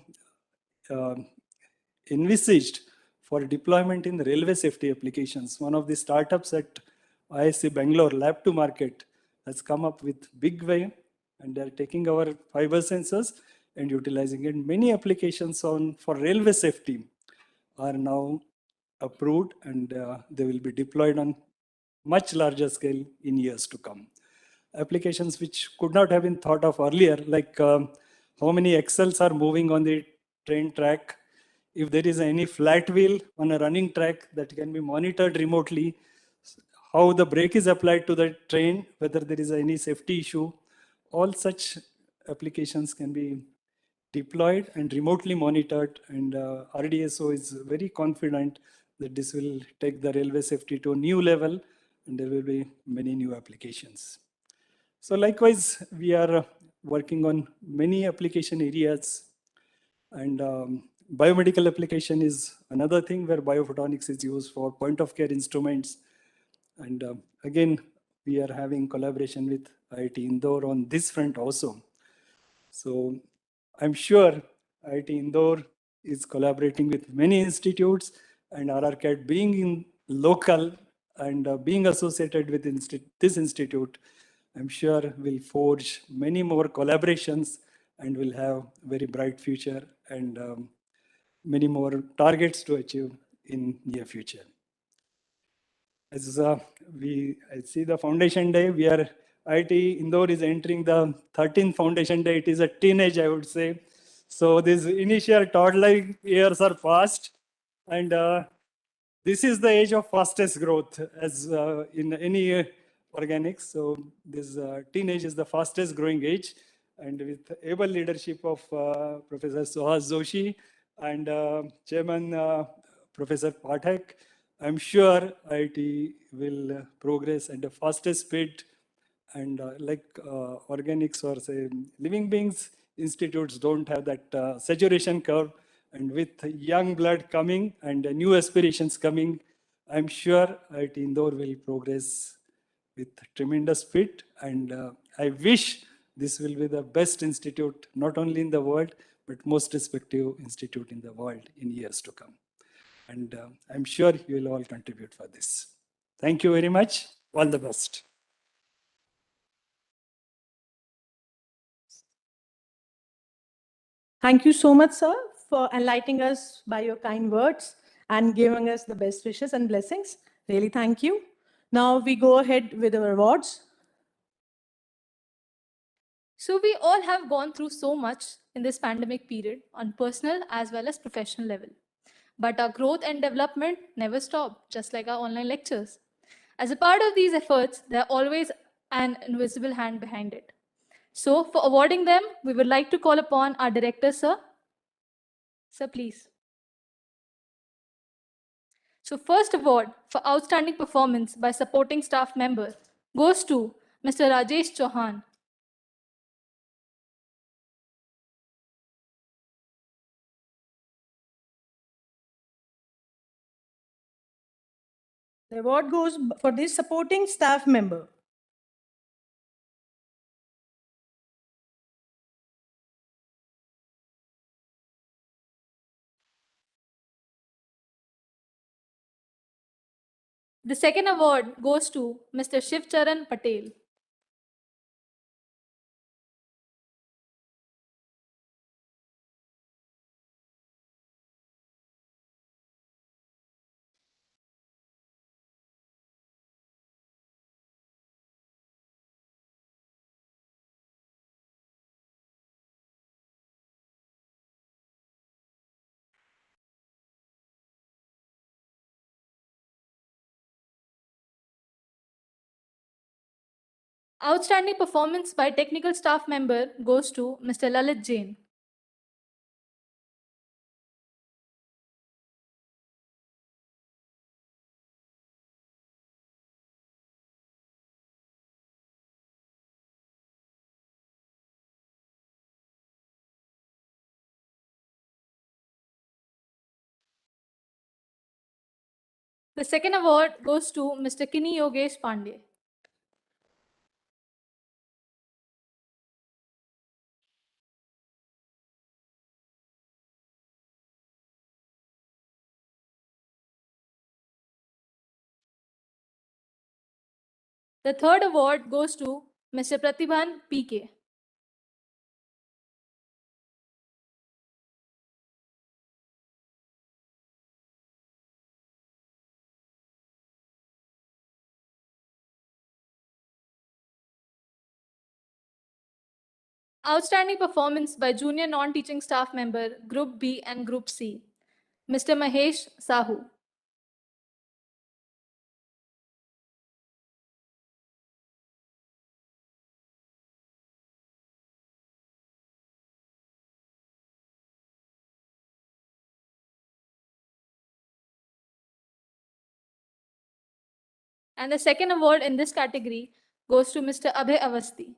envisaged for deployment in the railway safety applications. One of the startups at ISC Bangalore, Lab to Market, has come up with big way, and they're taking our fiber sensors and utilizing it. Many applications for railway safety are now approved, and they will be deployed on much larger scale in years to come. Applications which could not have been thought of earlier, like how many axles are moving on the train track. If there is any flat wheel on a running track, that can be monitored remotely. How the brake is applied to the train, whether there is any safety issue. All such applications can be deployed and remotely monitored, and RDSO is very confident that this will take the railway safety to a new level, and there will be many new applications. So likewise, we are working on many application areas, and biomedical application is another thing where biophotonics is used for point of care instruments. And again, we are having collaboration with IIT Indore on this front also. So I'm sure IIT Indore is collaborating with many institutes, and RRCAT being in local, and being associated with this institute, I'm sure will forge many more collaborations and will have very bright future and many more targets to achieve in near future. As I see the foundation day, IIT Indore is entering the 13th foundation day. It is a teenage, I would say. So these initial toddler years are past, and this is the age of fastest growth as in any organics. So this teenage is the fastest growing age, and with able leadership of Professor Suhas Joshi and Chairman Professor Pathak, I'm sure IIT will progress at the fastest speed. And like organics or say living beings institutes don't have that saturation curve. And with young blood coming and new aspirations coming, I'm sure IIT Indore will progress with tremendous speed. And I wish this will be the best institute, not only in the world, but most respected institute in the world in years to come. And I'm sure you will all contribute for this. Thank you very much. All the best. Thank you so much, sir, for enlightening us by your kind words and giving us the best wishes and blessings. Really, thank you. Now we go ahead with our awards. So we all have gone through so much in this pandemic period on personal as well as professional level. But our growth and development never stop, just like our online lectures. As a part of these efforts, there are always an invisible hand behind it. So for awarding them, we would like to call upon our director, sir. Sir, please. So first award for outstanding performance by supporting staff member goes to Mr. Rajesh Chauhan. The award goes for this supporting staff member. The second award goes to Mr. Shivcharan Patel. Outstanding performance by technical staff member goes to Mr. Lalit Jain. The second award goes to Mr. Kini Yogesh Pandey. The third award goes to Mr. Pratibhan PK. Outstanding performance by junior non-teaching staff member Group B and Group C, Mr. Mahesh Sahu. And the second award in this category goes to Mr. Abhay Avasti.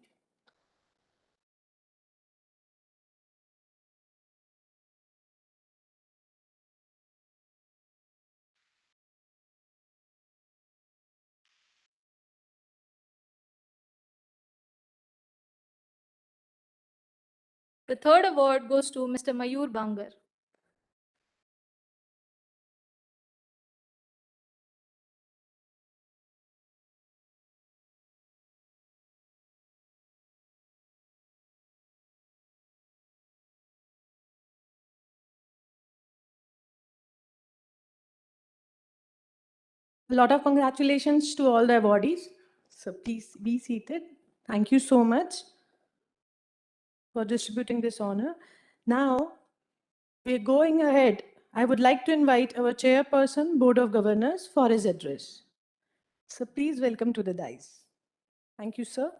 The third award goes to Mr. Mayur Bangar. A lot of congratulations to all the awardees. So please be seated. Thank you so much for distributing this honor. Now, we're going ahead. I would like to invite our chairperson, Board of Governors, for his address. So please welcome to the dais. Thank you, sir.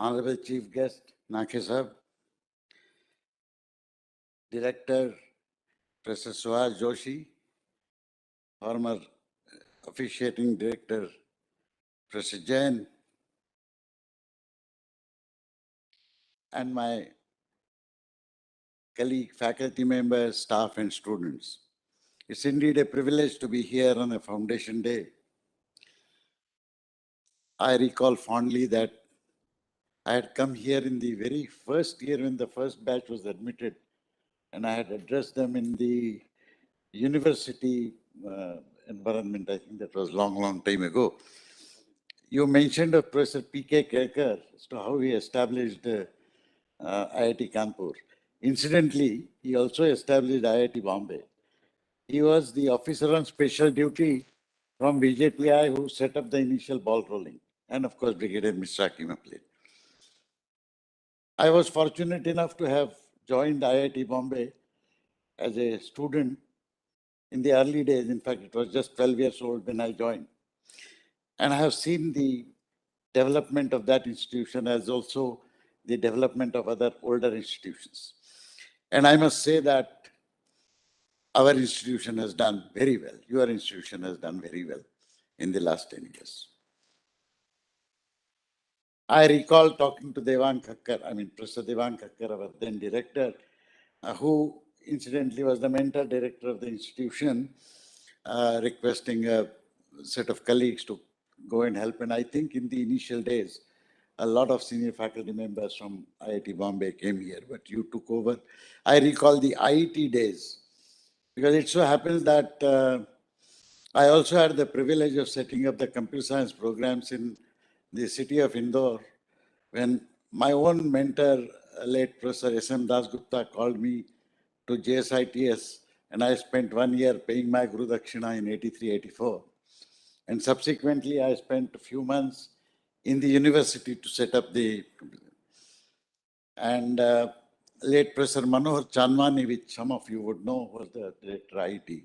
Honorable Chief Guest, Nake Sahab, Director, Professor Suhas Joshi, former officiating Director, Professor Jain, and my colleague, faculty members, staff, and students. It's indeed a privilege to be here on a Foundation Day. I recall fondly that I had come here in the very first year when the first batch was admitted, and I had addressed them in the university environment. I think that was long time ago. You mentioned of Professor P.K. Kelkar as to how he established IIT Kanpur. Incidentally, he also established IIT Bombay. He was the officer on special duty from BJTI who set up the initial ball rolling. And of course, Brigadier Mishra came up later. I was fortunate enough to have joined IIT Bombay as a student in the early days. In fact, it was just 12 years old when I joined. And I have seen the development of that institution as also the development of other older institutions. And I must say that our institution has done very well. Your institution has done very well in the last 10 years. I recall talking to Professor Devang Kakkar, our then director, who incidentally was the mentor director of the institution, requesting a set of colleagues to go and help. And I think in the initial days, a lot of senior faculty members from IIT Bombay came here, but you took over. I recall the IIT days, because it so happens that I also had the privilege of setting up the computer science programs in the city of Indore, when my own mentor, late Professor S.M. Dasgupta, called me to JSITS, and I spent 1 year paying my Guru Dakshina in 83, 84. And subsequently, I spent a few months in the university to set up the... And late Professor Manohar Chandwani, which some of you would know, was the director IIT.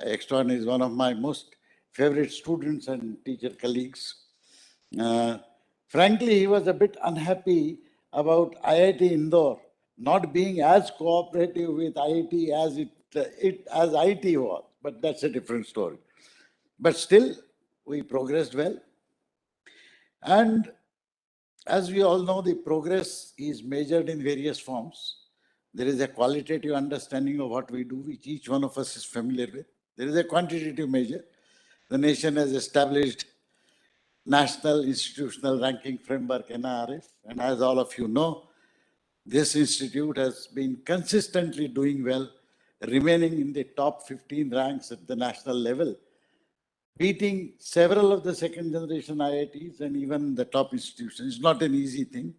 Extraordinary is one of my most favorite students and teacher colleagues. Frankly, he was a bit unhappy about IIT Indore not being as cooperative with IIT as as IIT was, but that's a different story. But still, we progressed well. And as we all know, the progress is measured in various forms. There is a qualitative understanding of what we do, which each one of us is familiar with. There is a quantitative measure. The nation has established National Institutional Ranking Framework, NIRF, and as all of you know, this institute has been consistently doing well, remaining in the top 15 ranks at the national level, beating several of the second generation IITs and even the top institutions. It's not an easy thing.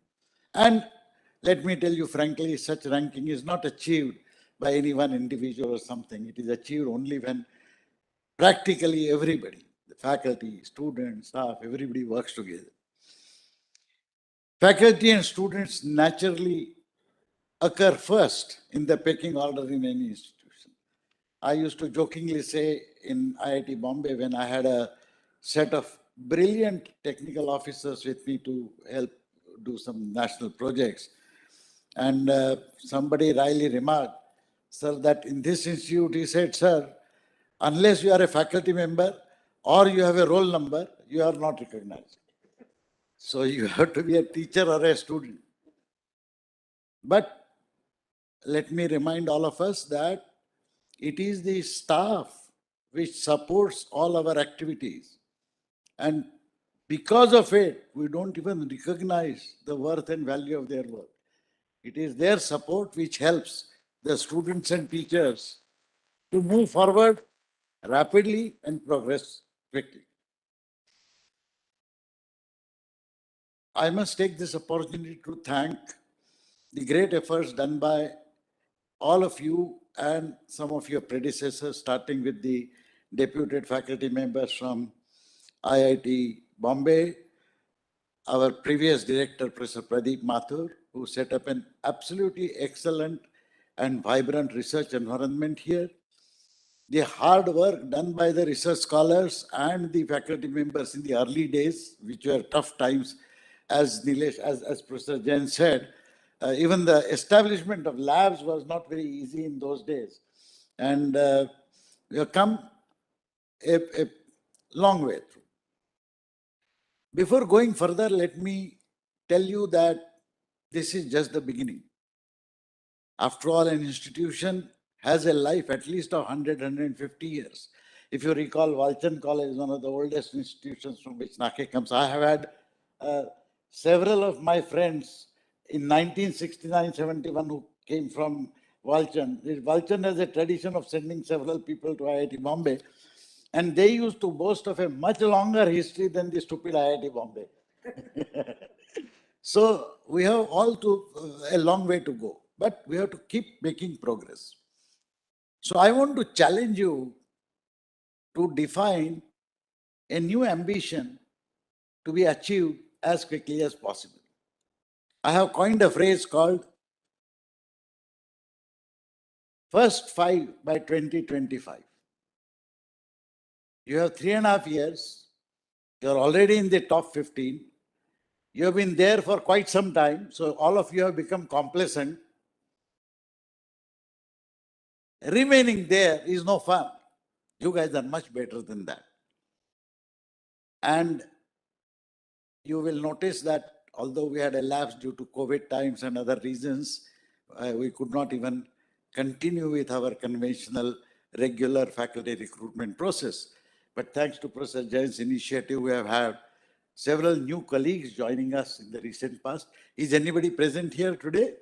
And let me tell you frankly, such ranking is not achieved by any one individual or something. It is achieved only when practically everybody, the faculty, students, staff, everybody works together. Faculty and students naturally occur first in the pecking order in any institution. I used to jokingly say in IIT Bombay, when I had a set of brilliant technical officers with me to help do some national projects, and somebody wryly remarked, sir, that in this institute, he said, sir, unless you are a faculty member or you have a roll number, you are not recognized. So you have to be a teacher or a student. But let me remind all of us that it is the staff which supports all our activities. And because of it, we don't even recognize the worth and value of their work. It is their support which helps the students and teachers to move forward rapidly and progress quickly. I must take this opportunity to thank the great efforts done by all of you and some of your predecessors, starting with the deputed faculty members from IIT Bombay, our previous director, Professor Pradeep Mathur, who set up an absolutely excellent and vibrant research environment here. The hard work done by the research scholars and the faculty members in the early days, which were tough times, as Nilesh, as Professor Jain said, even the establishment of labs was not very easy in those days. And we have come a long way through. Before going further, let me tell you that this is just the beginning. After all, an institution has a life at least of 100, 150 years. If you recall, Walchand College is one of the oldest institutions from which Nake comes. I have had several of my friends in 1969-71 who came from Walchand. Walchand has a tradition of sending several people to IIT Bombay, and they used to boast of a much longer history than the stupid IIT Bombay. So we have a long way to go, but we have to keep making progress. So I want to challenge you to define a new ambition to be achieved as quickly as possible. I have coined a phrase called first 5 by 2025. You have 3.5 years. You're already in the top 15. You have been there for quite some time. So all of you have become complacent. Remaining there is no fun. You guys are much better than that. And you will notice that although we had a lapse due to COVID times and other reasons, we could not even continue with our conventional regular faculty recruitment process. But thanks to Professor Jain's initiative, we have had several new colleagues joining us in the recent past. Is anybody present here today?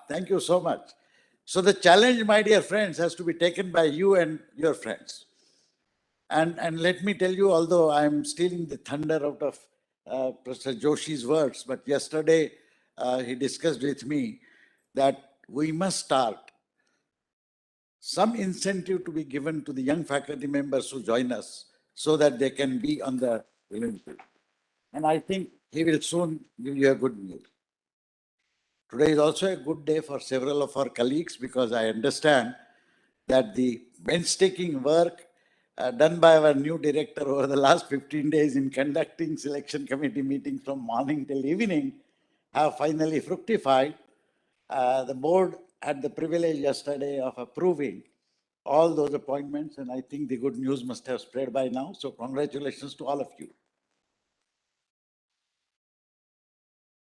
Thank you so much. So the challenge, my dear friends, has to be taken by you and your friends. And let me tell you, although I'm stealing the thunder out of Professor Joshi's words, but yesterday he discussed with me that we must start some incentive to be given to the young faculty members who join us so that they can be on the Olympiad. And I think he will soon give you a good news. Today is also a good day for several of our colleagues because I understand that the painstaking work done by our new director over the last 15 days in conducting selection committee meetings from morning till evening have finally fructified. The board had the privilege yesterday of approving all those appointments, and I think the good news must have spread by now. So congratulations to all of you.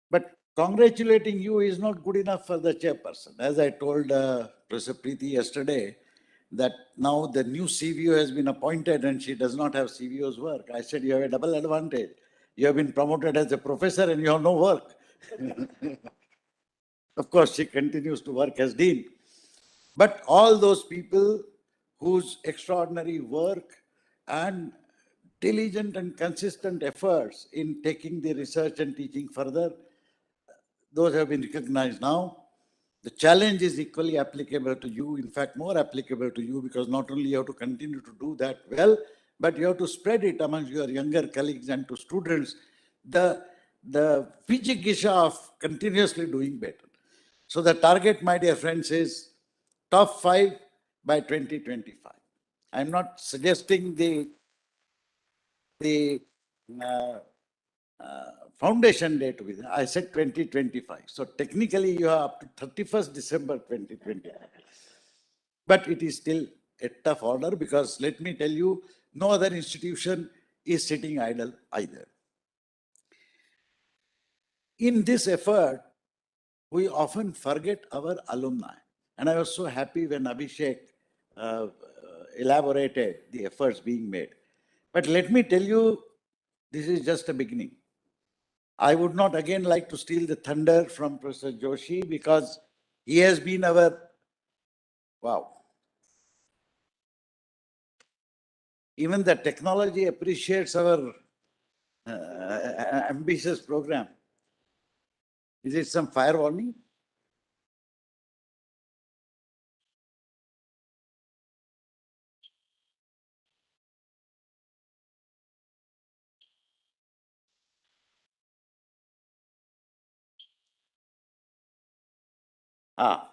But congratulating you is not good enough for the chairperson. As I told Professor Preeti yesterday, that now the new CVO has been appointed and she does not have CVO's work. I said, you have a double advantage. You have been promoted as a professor and you have no work. Of course, she continues to work as dean. But all those people whose extraordinary work and diligent and consistent efforts in taking the research and teaching further, those have been recognized now. The challenge is equally applicable to you, in fact, more applicable to you, because not only you have to continue to do that well, but you have to spread it amongst your younger colleagues and to students, the Vijigisha of continuously doing better. So the target, my dear friends, is top 5 by 2025. I'm not suggesting the foundation day to be there. I said 2025. So technically you have up to 31st December 2025. But it is still a tough order because let me tell you, no other institution is sitting idle either. In this effort, we often forget our alumni. And I was so happy when Abhishek elaborated the efforts being made. But let me tell you, this is just a beginning. I would not again like to steal the thunder from Professor Joshi because he has been our Wow. Even the technology appreciates our ambitious program. Is it some fire warning? Ah.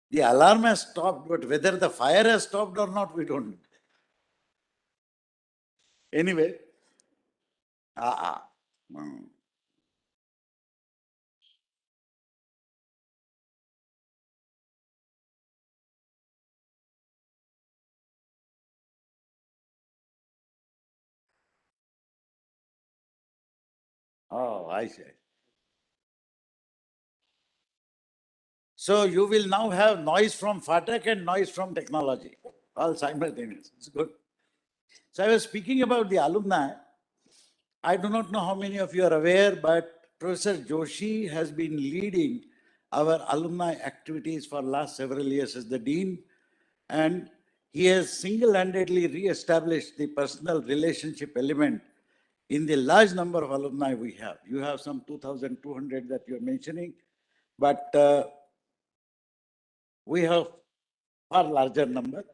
The alarm has stopped, but whether the fire has stopped or not, we don't know. Anyway. Hmm. Oh, I see. So you will now have noise from FATEC and noise from technology, all simultaneous. It's good. So I was speaking about the alumni. I do not know how many of you are aware, but Professor Joshi has been leading our alumni activities for last several years as the dean, and he has single-handedly re-established the personal relationship element in the large number of alumni we have. You have some 2,200 that you're mentioning, but we have far larger number.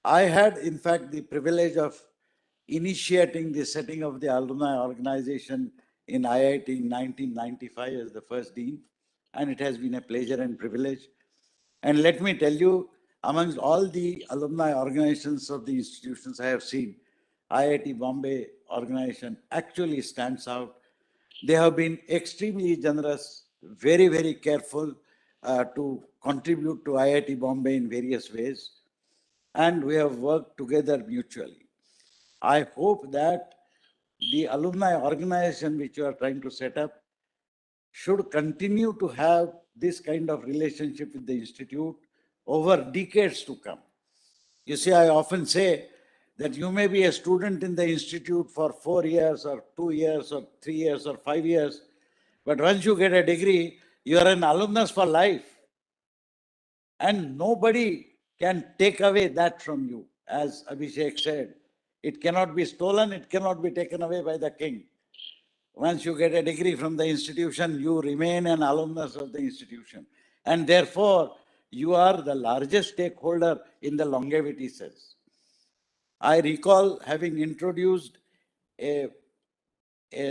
I had, in fact, the privilege of initiating the setting of the alumni organization in IIT in 1995 as the first dean, and it has been a pleasure and privilege. And let me tell you, amongst all the alumni organizations of the institutions I have seen, IIT Bombay organization actually stands out. They have been extremely generous, very, very careful to contribute to IIT Bombay in various ways. And we have worked together mutually. I hope that the alumni organization which you are trying to set up should continue to have this kind of relationship with the institute over decades to come. You see, I often say that you may be a student in the institute for 4 years or 2 years or 3 years or 5 years, but once you get a degree, you are an alumnus for life. And nobody can take away that from you. As Abhishek said, it cannot be stolen, it cannot be taken away by the king. Once you get a degree from the institution, you remain an alumnus of the institution. And therefore, you are the largest stakeholder in the longevity sense. I recall having introduced a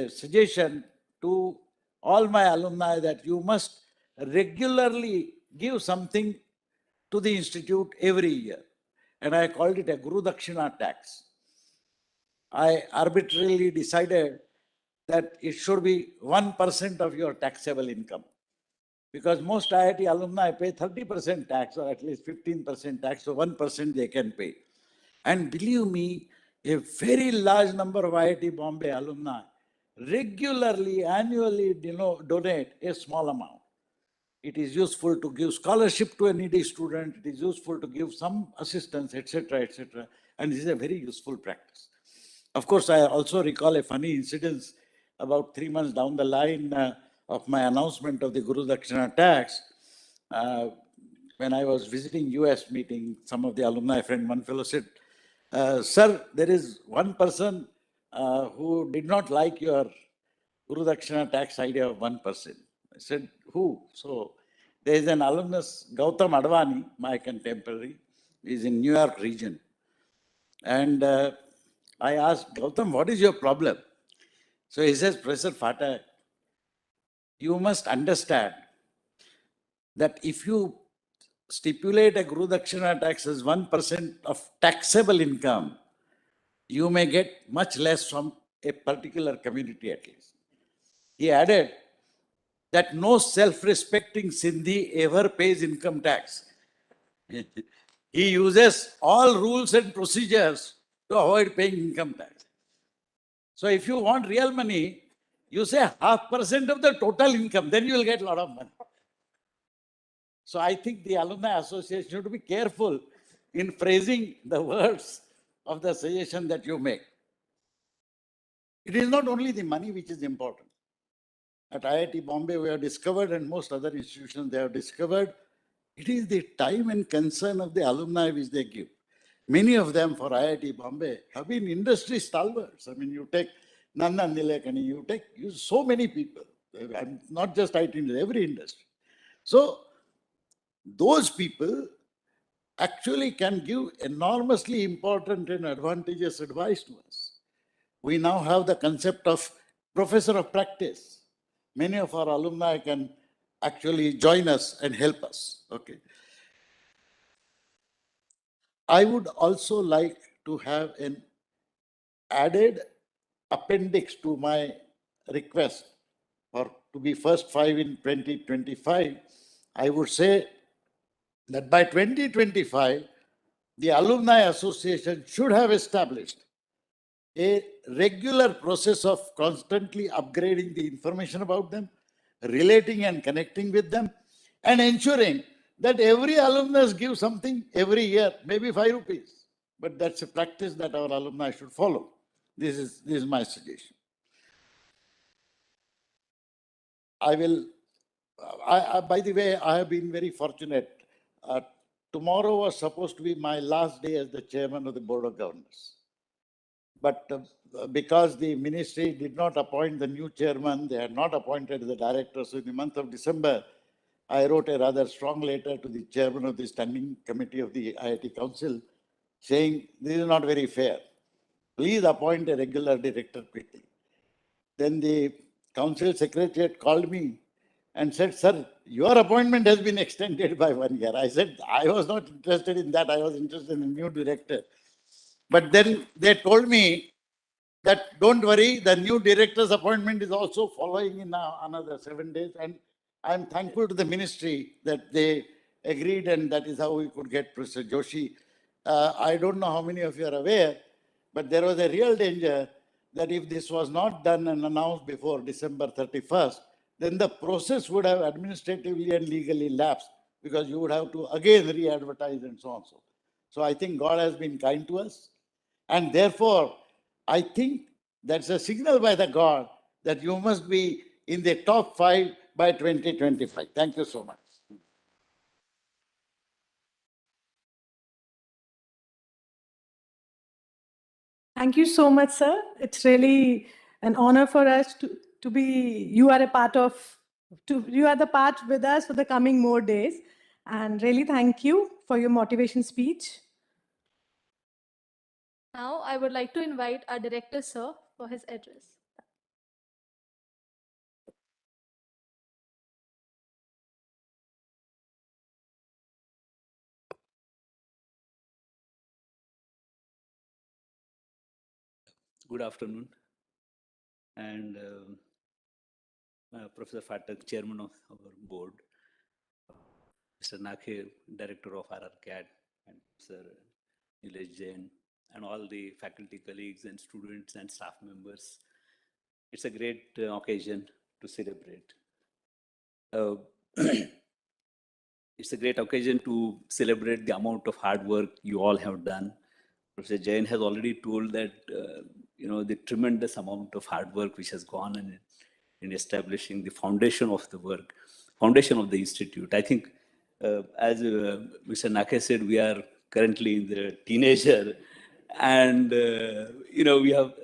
suggestion to all my alumni that you must regularly give something to the institute every year. And I called it a Guru Dakshina tax. I arbitrarily decided that it should be 1% of your taxable income. Because most IIT alumni pay 30% tax or at least 15% tax, so 1% they can pay. And believe me, a very large number of IIT Bombay alumni regularly, annually donate a small amount. It is useful to give scholarship to a needy student. It is useful to give some assistance, etc., etc. And this is a very useful practice. Of course, I also recall a funny incident about 3 months down the line of my announcement of the Guru Dakshina tax. When I was visiting US meeting, some of the alumni friend, one fellow said, sir, there is one person who did not like your Guru Dakshina tax idea of 1%. I said, who? So there is an alumnus, Gautam Advani, my contemporary, is in New York region. And I asked, Gautam, what is your problem? So he says, Professor Phata, you must understand that if you stipulate a Guru Dakshina tax as 1% of taxable income, you may get much less from a particular community at least. He added that no self-respecting Sindhi ever pays income tax. He uses all rules and procedures to avoid paying income tax. So if you want real money, you say 0.5% of the total income, then you will get a lot of money. So I think the Alumni Association should be careful in phrasing the words of the suggestion that you make. It is not only the money which is important. at IIT Bombay we have discovered, and most other institutions they have discovered, it is the time and concern of the alumni which they give. Many of them for IIT Bombay have been industry stalwarts. I mean, you take Nandan Nilekani, you take so many people, not just IT industry, every industry. So those people actually can give enormously important and advantageous advice to us. We now have the concept of professor of practice. Many of our alumni can actually join us and help us. Okay. I would also like to have an added appendix to my request or to be first 5 in 2025. I would say that by 2025, the Alumni Association should have established a regular process of constantly upgrading the information about them, relating and connecting with them, and ensuring that every alumnus gives something every year, maybe 5 rupees. But that's a practice that our alumni should follow. This is my suggestion. By the way, I have been very fortunate. Tomorrow was supposed to be my last day as the chairman of the Board of Governors. But because the ministry did not appoint the new chairman, they had not appointed the director. So in the month of December, I wrote a rather strong letter to the chairman of the standing committee of the IIT Council saying, this is not very fair. Please appoint a regular director quickly. Then the council secretariat called me and said, sir, your appointment has been extended by 1 year. I said, I was not interested in that. I was interested in a new director. But then they told me that don't worry, the new director's appointment is also following in another 7 days. And I'm thankful to the ministry that they agreed, and that is how we could get Professor Joshi. I don't know how many of you are aware, but there was a real danger that if this was not done and announced before December 31st, then the process would have administratively and legally lapsed because you would have to again re-advertise and so on. So I think God has been kind to us. And therefore, I think that's a signal by the God that you must be in the top 5 by 2025. Thank you so much. Thank you so much, sir. It's really an honor for us to be, you are a part of, you are the part with us for the coming more days. And really thank you for your motivation speech. Now, I would like to invite our director, sir, for his address. Good afternoon. And Professor Phatak, chairman of our board, Mr. Nakhe, director of RRCAD, and Sir Nilesh Jain, and all the faculty colleagues and students and staff members. It's a great occasion to celebrate. It's a great occasion to celebrate the amount of hard work you all have done. Professor Jain has already told that, the tremendous amount of hard work which has gone in establishing the foundation of the work, foundation of the institute. I think, as Mr. Nakhe said, we are currently in the teenager, and, we have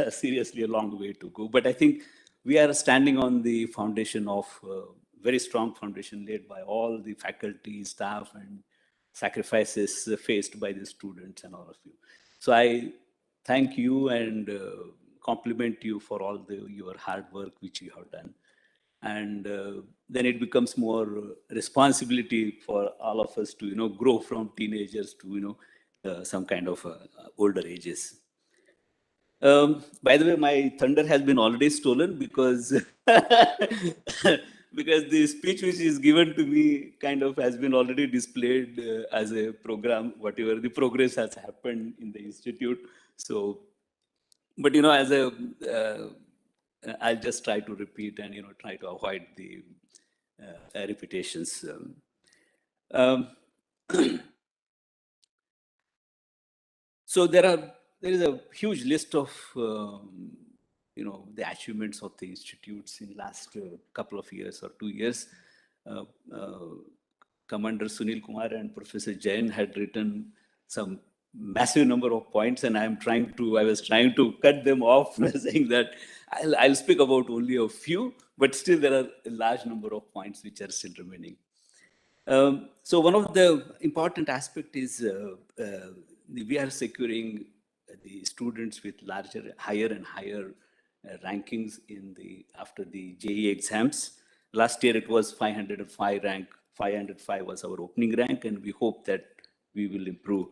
seriously a long way to go. But I think we are standing on the foundation of very strong foundation laid by all the faculty, staff, and sacrifices faced by the students and all of you. So I thank you and compliment you for all your hard work which you have done. And then it becomes more responsibility for all of us to, grow from teenagers to, some kind of older ages. By the way, my thunder has been already stolen because because the speech which is given to me kind of has been already displayed as a program, whatever the progress has happened in the institute. So, but as a, I'll just try to repeat and try to avoid the repetitions. So there is a huge list of the achievements of the institutes in last couple of years or 2 years. Commander Sunil Kumar and Professor Jain had written some massive number of points, and I was trying to cut them off, saying that I'll speak about only a few, but still there are a large number of points which are still remaining. So one of the important aspect is we are securing the students with higher and higher rankings after the JEE exams. Last year it was 505 rank. 505 was our opening rank, and we hope that we will improve.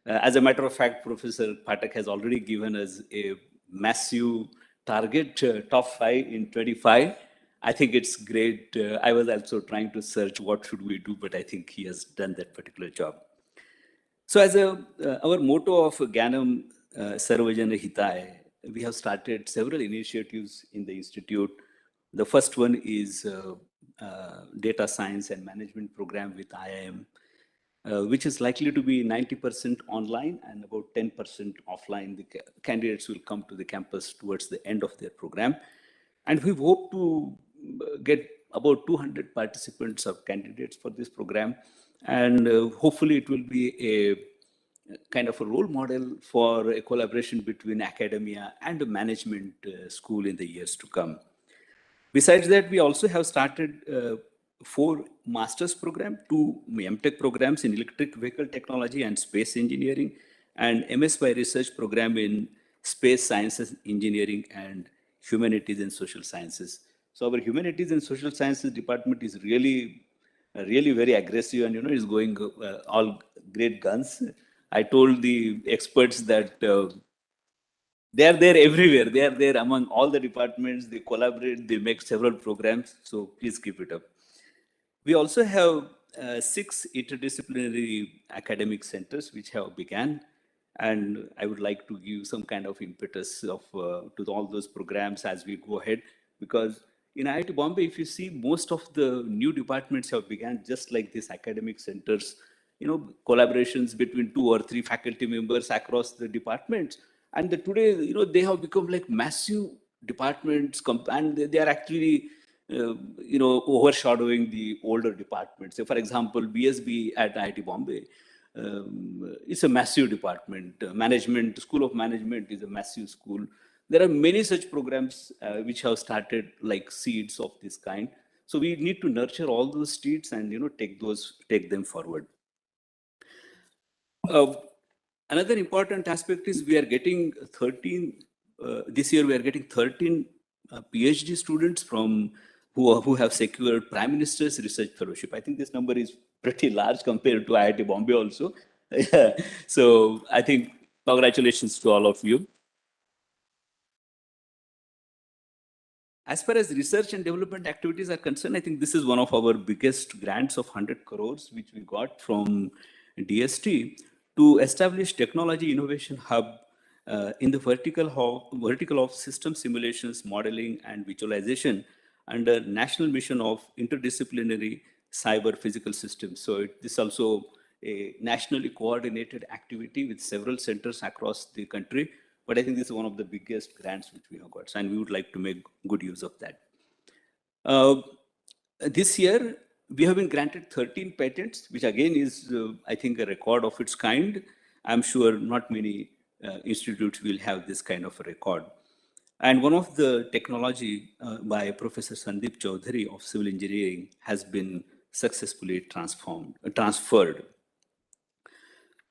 As a matter of fact, Professor Pathak has already given us a massive target, top 5 in 25. I think it's great. I was also trying to search what should we do, but I think he has done that particular job. So as our motto of Gyanam Sarvajana Hitaya, we have started several initiatives in the institute. The first one is data science and management program with IIM, which is likely to be 90% online and about 10% offline. The candidates will come to the campus towards the end of their program. And we hope to get about 200 participants or candidates for this program. And hopefully it will be a kind of a role model for a collaboration between academia and the management school in the years to come. Besides that, we also have started 4 master's programs, 2 MTech programs in electric vehicle technology and space engineering, and MSY research program in space sciences, engineering, and humanities and social sciences. So our humanities and social sciences department is really very aggressive, and is going all great guns. I told the experts that they are there everywhere. They are there among all the departments. They collaborate. They make several programs. So please keep it up. We also have 6 interdisciplinary academic centers which have begun, and I would like to give some kind of impetus to all those programs as we go ahead, because in IIT Bombay, if you see, most of the new departments have begun just like these academic centers, collaborations between 2 or 3 faculty members across the departments. And today, they have become like massive departments, and they are actually, overshadowing the older departments. So, for example, BSB at IIT Bombay, it's a massive department. School of Management is a massive school. There are many such programs which have started like seeds of this kind. So we need to nurture all those seeds and take them forward. Another important aspect is we are getting 13. This year we are getting 13 PhD students who have secured Prime Minister's Research Fellowship. I think this number is pretty large compared to IIT Bombay also. So I think congratulations to all of you. As far as research and development activities are concerned, I think this is one of our biggest grants of 100 crores, which we got from DST to establish Technology Innovation Hub in the vertical of system simulations, modeling, and visualization under National Mission of Interdisciplinary Cyber Physical Systems. So this is also a nationally coordinated activity with several centers across the country. But I think this is one of the biggest grants which we have got, and we would like to make good use of that. This year, we have been granted 13 patents, which again is, I think, a record of its kind. I'm sure not many institutes will have this kind of a record. And one of the technology by Professor Sandeep Chaudhary of Civil Engineering has been successfully transferred.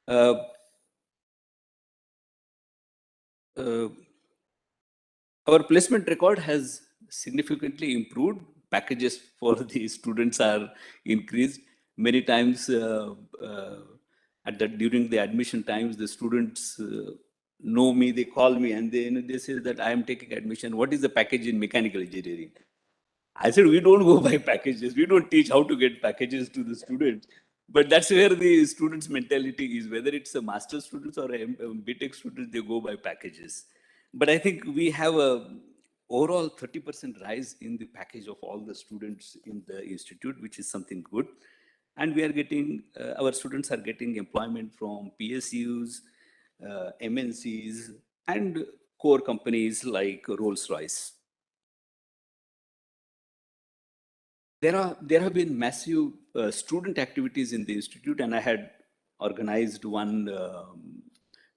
Our placement record has significantly improved. Packages for the students are increased. Many times during the admission times, the students know me, they call me, and they say that I am taking admission. What is the package in mechanical engineering? I said, we don't go by packages. We don't teach how to get packages to the students. But that's where the students' mentality is. Whether it's a master's students or a BTech students, they go by packages. But I think we have a overall 30% rise in the package of all the students in the institute, which is something good. And we are getting, our students are getting employment from PSUs, MNCs, and core companies like Rolls-Royce. There have been massive student activities in the institute, and I had organized one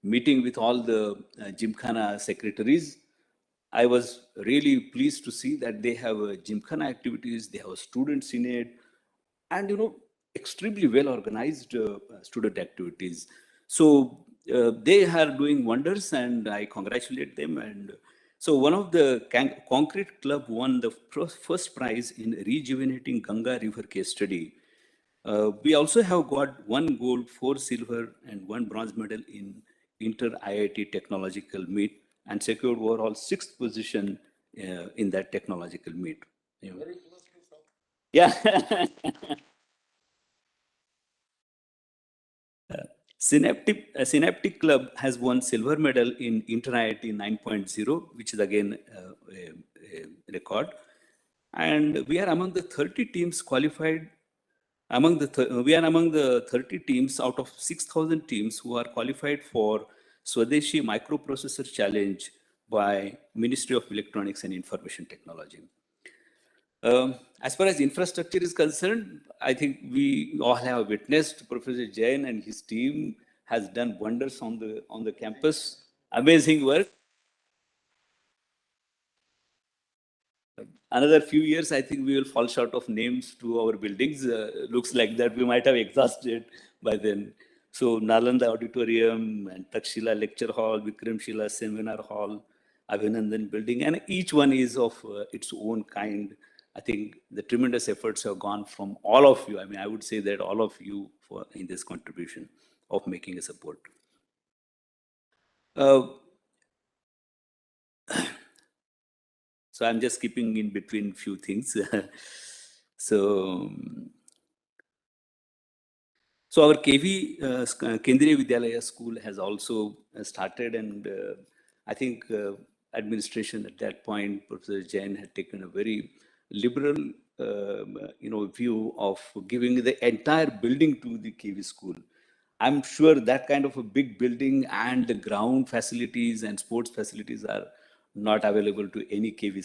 meeting with all the Gymkhana secretaries. I was really pleased to see that they have Gymkhana activities, they have a student senate, and extremely well organized student activities. So they are doing wonders, and I congratulate them. And so one of the concrete club won the first prize in rejuvenating Ganga River case study. We also have got 1 gold, 4 silver, and 1 bronze medal in inter-IIT technological meet, and secured overall 6th position in that technological meet. Yeah. Synaptic Club has won silver medal in Inter-IIT 9.0, which is again a record. And we are among the 30 teams qualified. We are among the 30 teams out of 6,000 teams who are qualified for Swadeshi Microprocessor Challenge by Ministry of Electronics and Information Technology. As far as infrastructure is concerned, I think we all have witnessed Professor Jain and his team has done wonders on the campus. Amazing work. Another few years, I think we will fall short of names to our buildings. Looks like that we might have exhausted by then. So Nalanda Auditorium and Takshila Lecture Hall, Vikramshila Seminar Hall, Abhinandan Building, and each one is of its own kind. I think the tremendous efforts have gone from all of you. I mean, I would say that all of you in this contribution of making a support. So I'm just keeping in between few things. So our KV, Kendriya Vidyalaya School has also started, and I think administration at that point, Professor Jain had taken a very liberal view of giving the entire building to the KV school. I'm sure that kind of a big building and the ground facilities and sports facilities are not available to any KV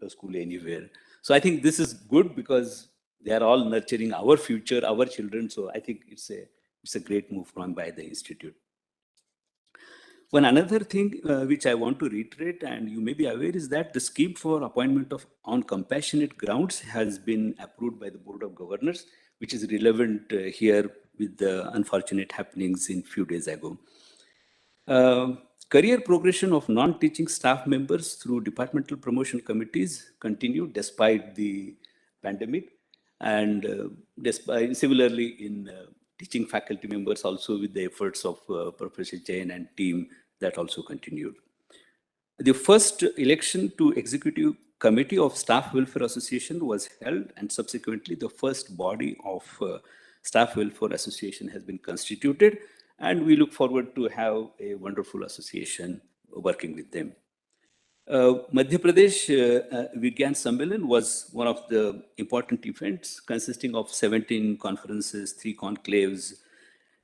school anywhere. So I think this is good because they are all nurturing our future, our children. So I think it's a great move by the institute. One another thing which I want to reiterate, and you may be aware, is that the scheme for appointment on compassionate grounds has been approved by the Board of Governors, which is relevant here with the unfortunate happenings in few days ago. Career progression of non-teaching staff members through departmental promotion committees continued despite the pandemic, and similarly in teaching faculty members also with the efforts of Professor Jain and team, that also continued. The first election to Executive Committee of Staff Welfare Association was held, and subsequently the first body of Staff Welfare Association has been constituted, and we look forward to have a wonderful association working with them. Madhya Pradesh Vigyan Sammelan was one of the important events consisting of 17 conferences, 3 conclaves,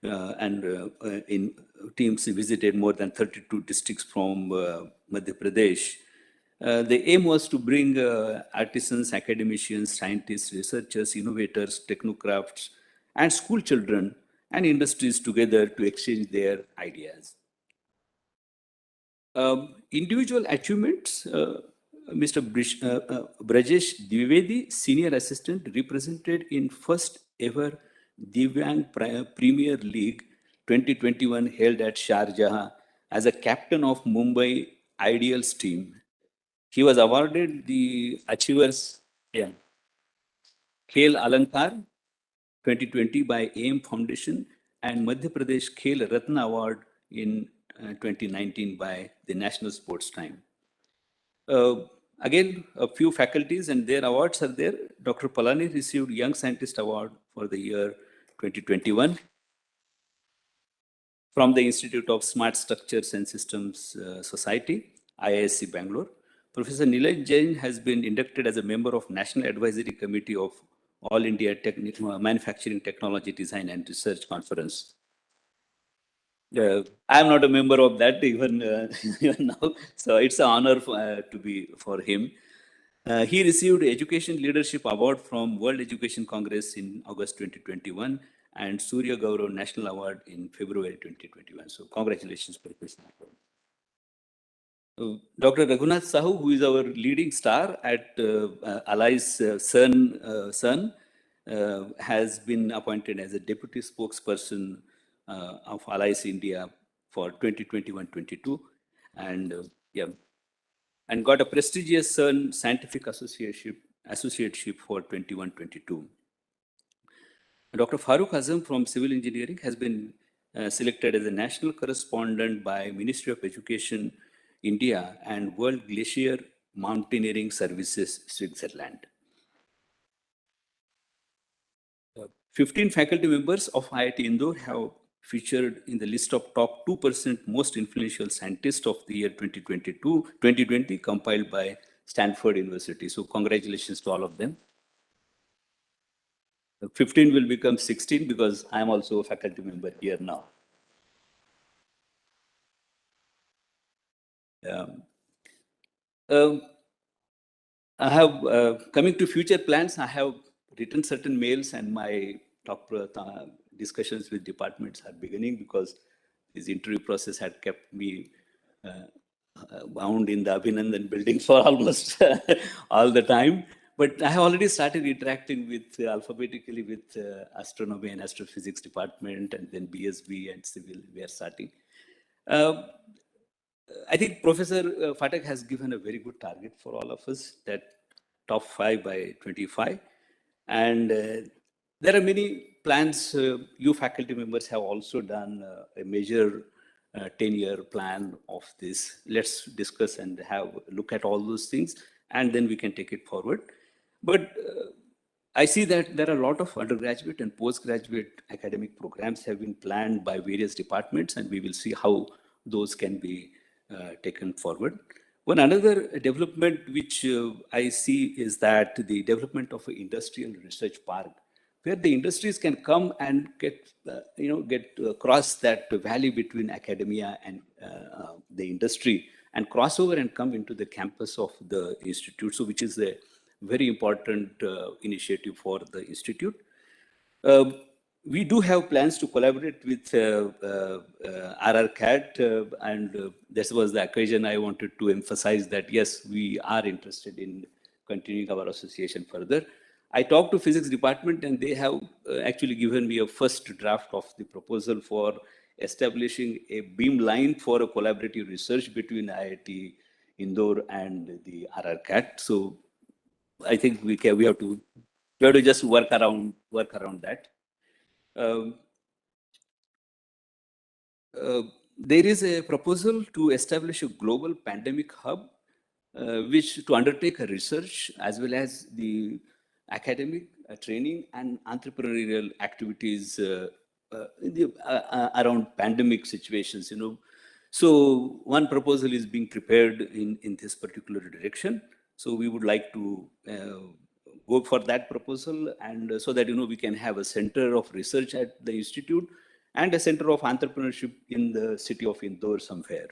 and in teams visited more than 32 districts from Madhya Pradesh. The aim was to bring artisans, academicians, scientists, researchers, innovators, technocrats, and school children and industries together to exchange their ideas. Individual achievements, Mr. Brajesh Dwivedi, Senior Assistant, represented in first ever Divyang Premier League 2021 held at Sharjah as a captain of Mumbai Ideals team. He was awarded the Achievers Khel Alankar 2020 by AIM Foundation and Madhya Pradesh Khel Ratna Award in 2019 by the National Sports Time. Again, a few faculties and their awards are there. Dr. Palani received Young Scientist Award for the year 2021 from the Institute of Smart Structures and Systems Society, IISc Bangalore. Professor Nilay Jain has been inducted as a member of National Advisory Committee of All India Manufacturing Technology Design and Research Conference. I'm not a member of that even, even now. So it's an honor to be for him. He received Education Leadership Award from World Education Congress in August 2021 and Surya Gaurav National Award in February 2021. So congratulations, Professor. Dr. Raghunath Sahu, who is our leading star at Ally's son, has been appointed as a deputy spokesperson of Allies India for 2021-22, and and got a prestigious CERN scientific associateship for 21-22. Dr. Farooq Azam from Civil Engineering has been selected as a national correspondent by Ministry of Education, India, and World Glacier Mountaineering Services, Switzerland. 15 faculty members of IIT Indore have featured in the list of top 2% most influential scientists of the year 2020 compiled by Stanford University. So congratulations to all of them. 15 will become 16 because I'm also a faculty member here now. I have, coming to future plans, I have written certain mails and my top discussions with departments are beginning because this interview process had kept me bound in the Abhinandan building for almost all the time. But I have already started interacting with alphabetically with astronomy and astrophysics department, and then BSB and civil. We are starting. I think Professor Phatak has given a very good target for all of us, that top 5 by 25. And there are many plans. You faculty members have also done a major 10-year plan of this. Let's discuss and have a look at all those things, and then we can take it forward. But I see that there are a lot of undergraduate and postgraduate academic programs have been planned by various departments, and we will see how those can be taken forward. One another development which I see is that the development of an industrial research park, where the industries can come and get cross that valley between academia and the industry, and cross over and come into the campus of the institute. So, which is a very important initiative for the institute. We do have plans to collaborate with RRCAT, and this was the occasion I wanted to emphasize that, yes, we are interested in continuing our association further. I talked to physics department, and they have actually given me a first draft of the proposal for establishing a beam line for a collaborative research between IIT Indore and the RRCAT. So I think we have to just work around that. There is a proposal to establish a global pandemic hub, which to undertake a research as well as the academic training and entrepreneurial activities around pandemic situations. So one proposal is being prepared in this particular direction. So we would like to go for that proposal, and so that we can have a center of research at the institute and a center of entrepreneurship in the city of Indore somewhere.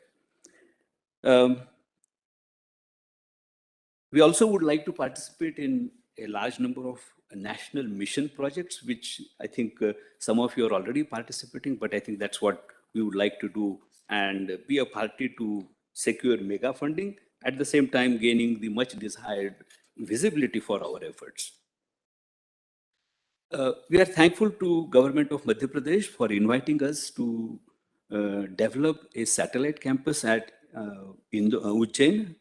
We also would like to participate in a large number of national mission projects, which I think some of you are already participating, but I think that's what we would like to do and be a party to secure mega funding, at the same time gaining the much desired visibility for our efforts. We are thankful to Government of Madhya Pradesh for inviting us to develop a satellite campus at Ujjain.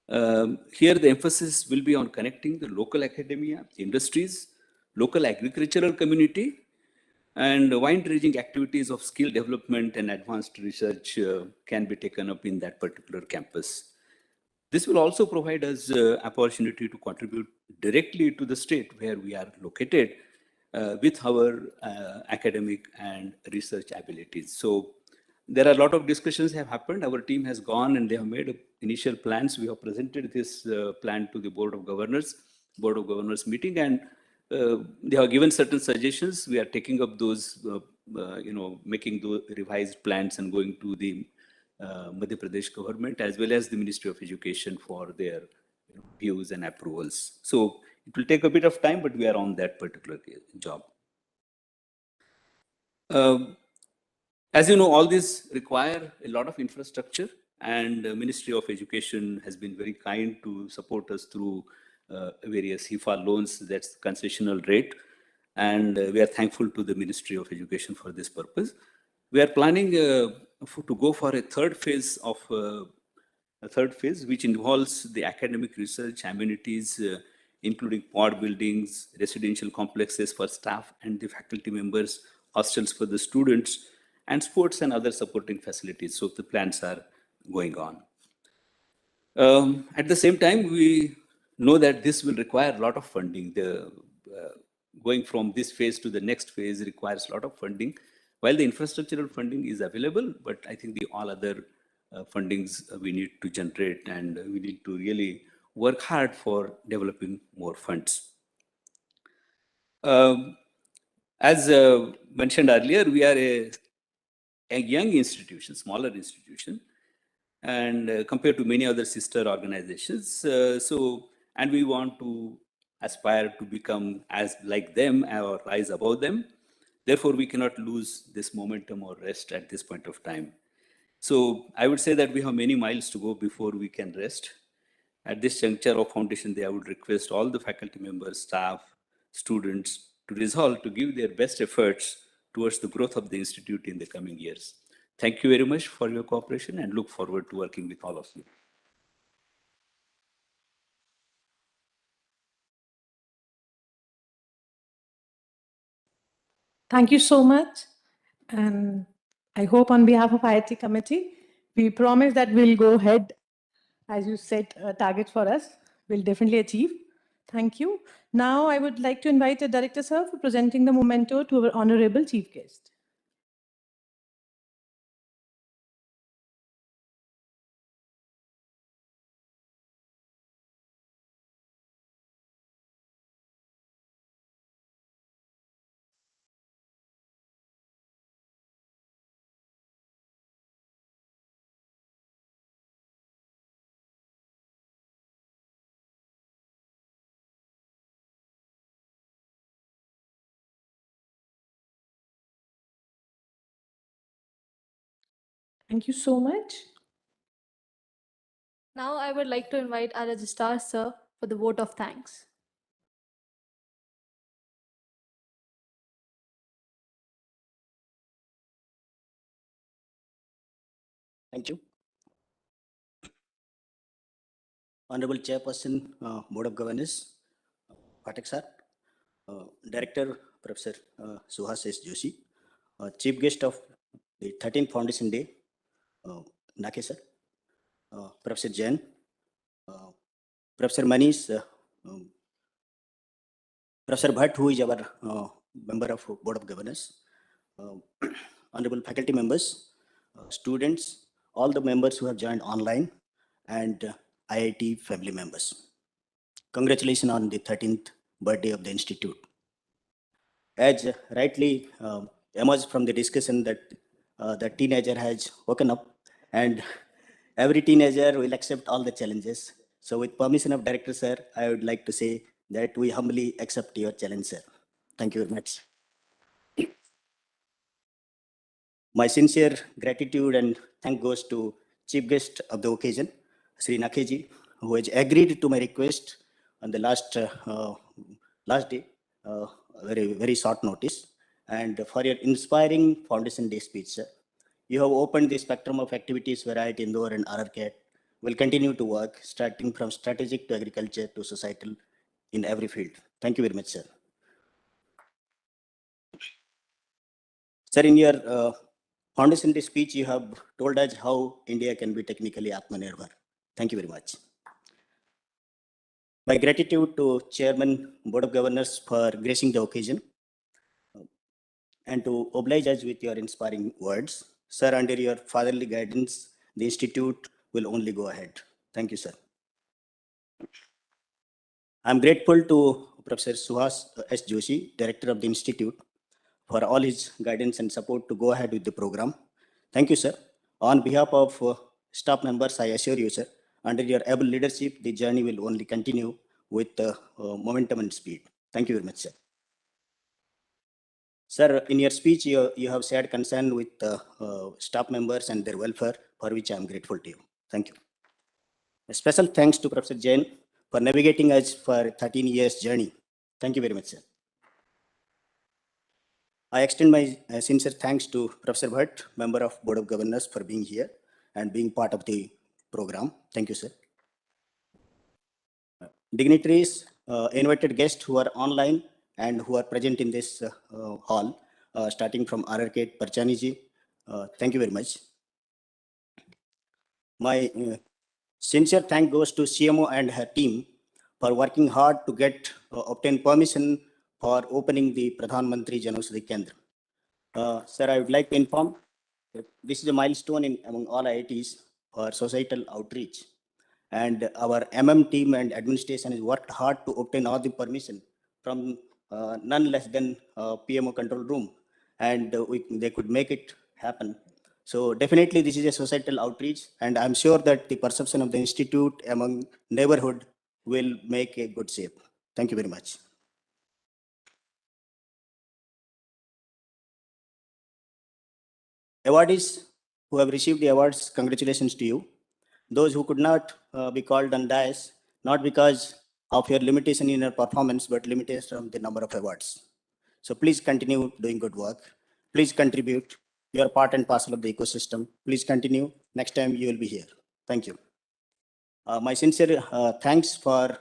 Here the emphasis will be on connecting the local academia, industries, local agricultural community, and wide-ranging activities of skill development and advanced research can be taken up in that particular campus. This will also provide us opportunity to contribute directly to the state where we are located with our academic and research abilities. So there are a lot of discussions have happened. Our team has gone and they have made initial plans. We have presented this plan to the Board of Governors meeting, and they have given certain suggestions. We are taking up those making the revised plans and going to the Madhya Pradesh government as well as the Ministry of Education for their views and approvals. So it will take a bit of time, but we are on that particular job. As you know, all these require a lot of infrastructure, and the Ministry of Education has been very kind to support us through various HIFA loans, that's concessional rate. And we are thankful to the Ministry of Education for this purpose. We are planning to go for a third phase, which involves the academic research, amenities, including pod buildings, residential complexes for staff and the faculty members, hostels for the students, and sports and other supporting facilities. So the plans are going on. At the same time, we know that this will require a lot of funding. Going from this phase to the next phase requires a lot of funding. While the infrastructural funding is available, but I think all other fundings we need to generate, and we need to really work hard for developing more funds. As mentioned earlier, we are a young institution, smaller institution, and compared to many other sister organizations. And we want to aspire to become as like them or rise above them. Therefore, we cannot lose this momentum or rest at this point of time. So I would say that we have many miles to go before we can rest. At this juncture of Foundation Day, I would request all the faculty members, staff, students to resolve to give their best efforts towards the growth of the institute in the coming years. Thank you very much for your cooperation and look forward to working with all of you. Thank you so much. And I hope on behalf of IIT committee, we promise that we'll go ahead as you set targets for us. We'll definitely achieve. Thank you. Now I would like to invite the Director Sir for presenting the memento to our Honorable Chief Guest. Thank you so much. Now I would like to invite our Registrar Sir for the vote of thanks. Thank you. Honorable Chairperson, Board of Governors, Pathak Sir, Director, Professor Suhas S. Joshi, Chief Guest of the 13th Foundation Day, Nake Sir, Professor Jain, Professor Manish, Professor Bhatt, who is our member of Board of Governors, honorable faculty members, students, all the members who have joined online, and IIT family members. Congratulations on the 13th birthday of the institute. As rightly emerged from the discussion that the teenager has woken up, and every teenager will accept all the challenges. So with permission of Director Sir, I would like to say that we humbly accept your challenge, sir. Thank you very much. My sincere gratitude and thank goes to Chief Guest of the occasion, Sri Nakeji, who has agreed to my request on the last day, very short notice, and for your inspiring Foundation Day speech, sir. You have opened the spectrum of activities where IIT Indore and RRCAT will continue to work, starting from strategic to agriculture to societal in every field. Thank you very much, sir. Sir, in your Foundation Day speech, you have told us how India can be technically Atmanirbhar. Thank you very much. My gratitude to Chairman, Board of Governors for gracing the occasion and to oblige us with your inspiring words. Sir, under your fatherly guidance, the Institute will only go ahead. Thank you, sir. I'm grateful to Professor Suhas S. Joshi, Director of the Institute, for all his guidance and support to go ahead with the program. Thank you, sir. On behalf of staff members, I assure you, sir, under your able leadership, the journey will only continue with momentum and speed. Thank you very much, sir. Sir, in your speech, you have shared concern with staff members and their welfare, for which I am grateful to you. Thank you. A special thanks to Professor Jain for navigating us for 13 years journey. Thank you very much, sir. I extend my sincere thanks to Professor Bhatt, member of Board of Governors, for being here and being part of the program. Thank you, sir. Dignitaries, invited guests who are online and who are present in this hall, starting from RRK Parchaniji. Thank you very much. My sincere thank goes to CMO and her team for working hard to obtain permission for opening the Pradhan Mantri Janaushadhi Kendra. Sir, I would like to inform that this is a milestone among all IITs for societal outreach. And our team and administration has worked hard to obtain all the permission from none less than PMO control room. And they could make it happen. So definitely this is a societal outreach, and I'm sure that the perception of the institute among neighborhood will make a good shape. Thank you very much. Awardees who have received the awards, congratulations to you. Those who could not be called on dais, not because of your limitation in your performance, but limitation of the number of awards. So please continue doing good work. Please contribute. You are part and parcel of the ecosystem. Please continue. Next time you will be here. Thank you. My sincere thanks for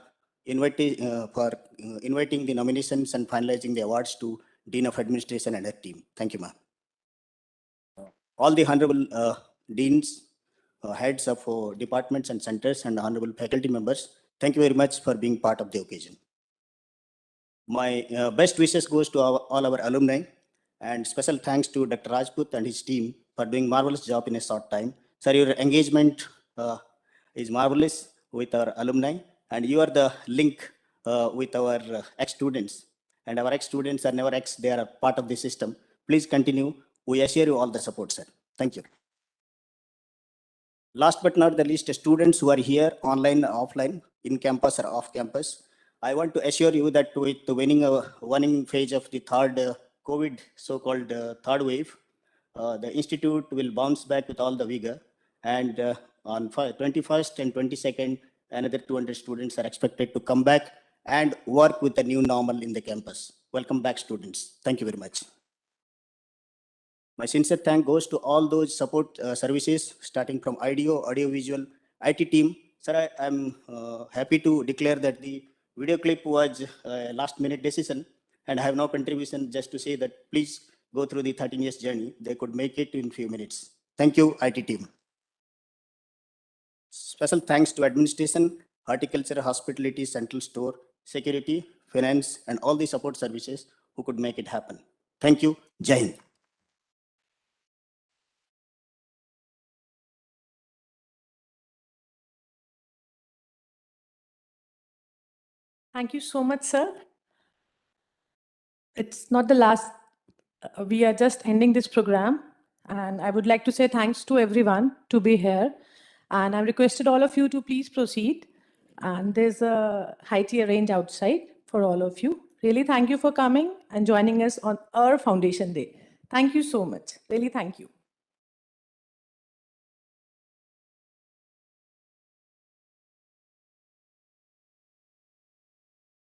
inviting the nominations and finalizing the awards to Dean of Administration and her team. Thank you, ma'am. All the honorable deans, heads of departments and centers, and honorable faculty members, thank you very much for being part of the occasion. My best wishes goes to all our alumni, and special thanks to Dr. Rajput and his team for doing marvelous job in a short time. Sir, your engagement is marvelous with our alumni, and you are the link with our ex-students. And our ex-students are never ex, they are part of the system. Please continue. We assure you all the support, sir. Thank you. Last but not the least, students who are here online, offline, in campus or off campus, I want to assure you that with the winning phase of the third COVID, so-called third wave, the institute will bounce back with all the vigor. And on 21st and 22nd, another 200 students are expected to come back and work with the new normal in the campus. Welcome back, students. Thank you very much. My sincere thank goes to all those support services, starting from IDEO, audiovisual, IT team. Sir, I'm happy to declare that the video clip was a last minute decision, and I have no contribution, just to say that please go through the 13 years journey. They could make it in few minutes. Thank you, IT team. Special thanks to administration, horticulture, hospitality, central store, security, finance, and all the support services who could make it happen. Thank you. Jai Hind. Thank you so much, sir. It's not the last. We are just ending this program. And I would like to say thanks to everyone to be here. And I've requested all of you to please proceed. And there's a high tea arranged outside for all of you. Really, thank you for coming and joining us on our Foundation Day. Thank you so much. Really, thank you.